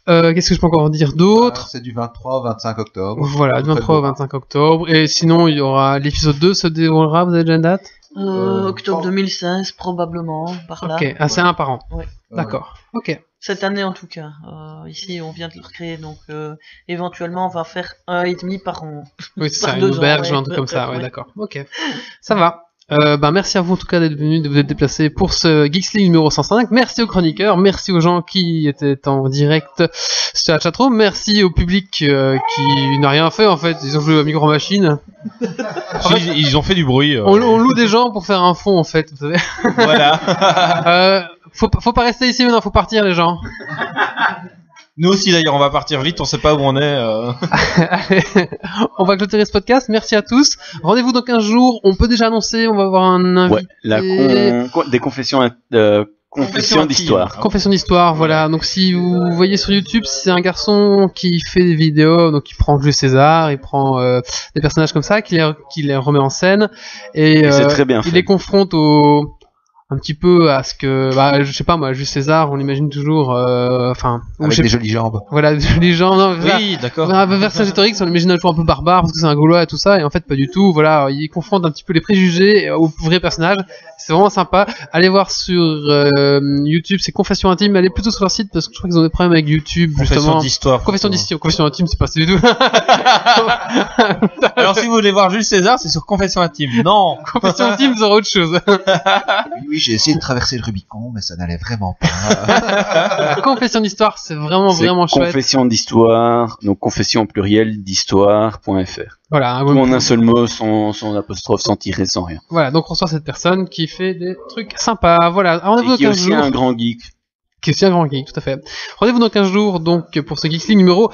Qu'est-ce que je peux encore dire d'autre? C'est du 23 au 25 octobre. Voilà, du 23 au 25 octobre. Et sinon, il y aura l'épisode 2 se déroulera, vous avez déjà une date? Octobre 2016, probablement, par là. Ok, c'est un par an. Ouais. D'accord, ok. Cette année en tout cas. Ici, on vient de le recréer, donc éventuellement, on va faire 1,5 par an. Oui, c'est ça, une auberge ou un truc comme ça, ouais, d'accord. Ok, ça va. Merci à vous en tout cas d'être venus, de vous être déplacés pour ce Geeks League numéro 105. Merci aux chroniqueurs, merci aux gens qui étaient en direct sur la chatroom, merci au public qui n'a rien fait en fait, ils ont joué à micro-machine. Ils ont fait du bruit. On loue des gens pour faire un fond en fait, vous savez. Voilà. Faut pas rester ici maintenant, faut partir les gens. Nous aussi d'ailleurs, on va partir vite, on sait pas où on est. Allez, on va clôturer ce podcast, merci à tous. Rendez-vous dans 15 jours, on peut déjà annoncer, on va avoir un invité. Des confessions d'histoire. Confession d'histoire, voilà. Donc si vous voyez sur YouTube, c'est un garçon qui fait des vidéos, donc il prend Jules César, il prend des personnages comme ça, qui les remet en scène, et c'est très bien fait. Il les confronte un petit peu à ce que, je sais pas moi, Jules César, on l'imagine toujours, avec des jolies jambes. Voilà, des jolies jambes. Non, oui, d'accord. Un Vercingétorix, on l'imagine toujours un peu barbare parce que c'est un Gaulois et tout ça, et en fait pas du tout. Voilà, il confronte un petit peu les préjugés aux vrais personnages. C'est vraiment sympa. Allez voir sur YouTube, c'est Confession Intime. Allez plutôt sur leur site parce que je crois qu'ils ont des problèmes avec YouTube. Confession d'histoire. Confession Intime, c'est pas ça du tout. Alors si vous voulez voir Jules César, c'est sur Confession Intime. Non. Confession Intime, c'est autre chose. Oui, j'ai essayé de traverser le Rubicon, mais ça n'allait vraiment pas. Confession d'histoire, c'est vraiment chouette. Confession d'histoire, donc confession au pluriel d'histoire.fr. Voilà. Tout en un seul mot, sans apostrophe, sans tirer, sans rien. Voilà, donc on reçoit cette personne qui fait des trucs sympas. Voilà. Rendez-vous dans 15 jours. Qui est aussi un grand geek. Qui est aussi un grand geek, tout à fait. Rendez-vous dans 15 jours, donc, pour ce Geeks League numéro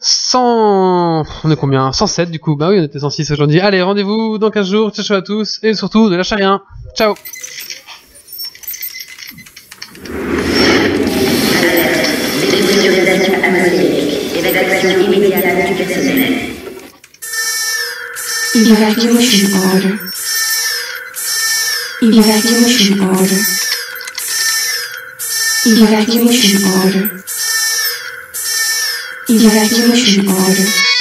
100... On est combien? 107 du coup. Bah oui, on était 106 aujourd'hui. Allez, rendez-vous dans 15 jours. Ciao à tous. Et surtout, ne lâchez rien. Ciao. Dépressurisation atmosphérique. Évacuation immédiate du personnel. Evacuation order. Evacuation order. Evacuation order. Evacuation order.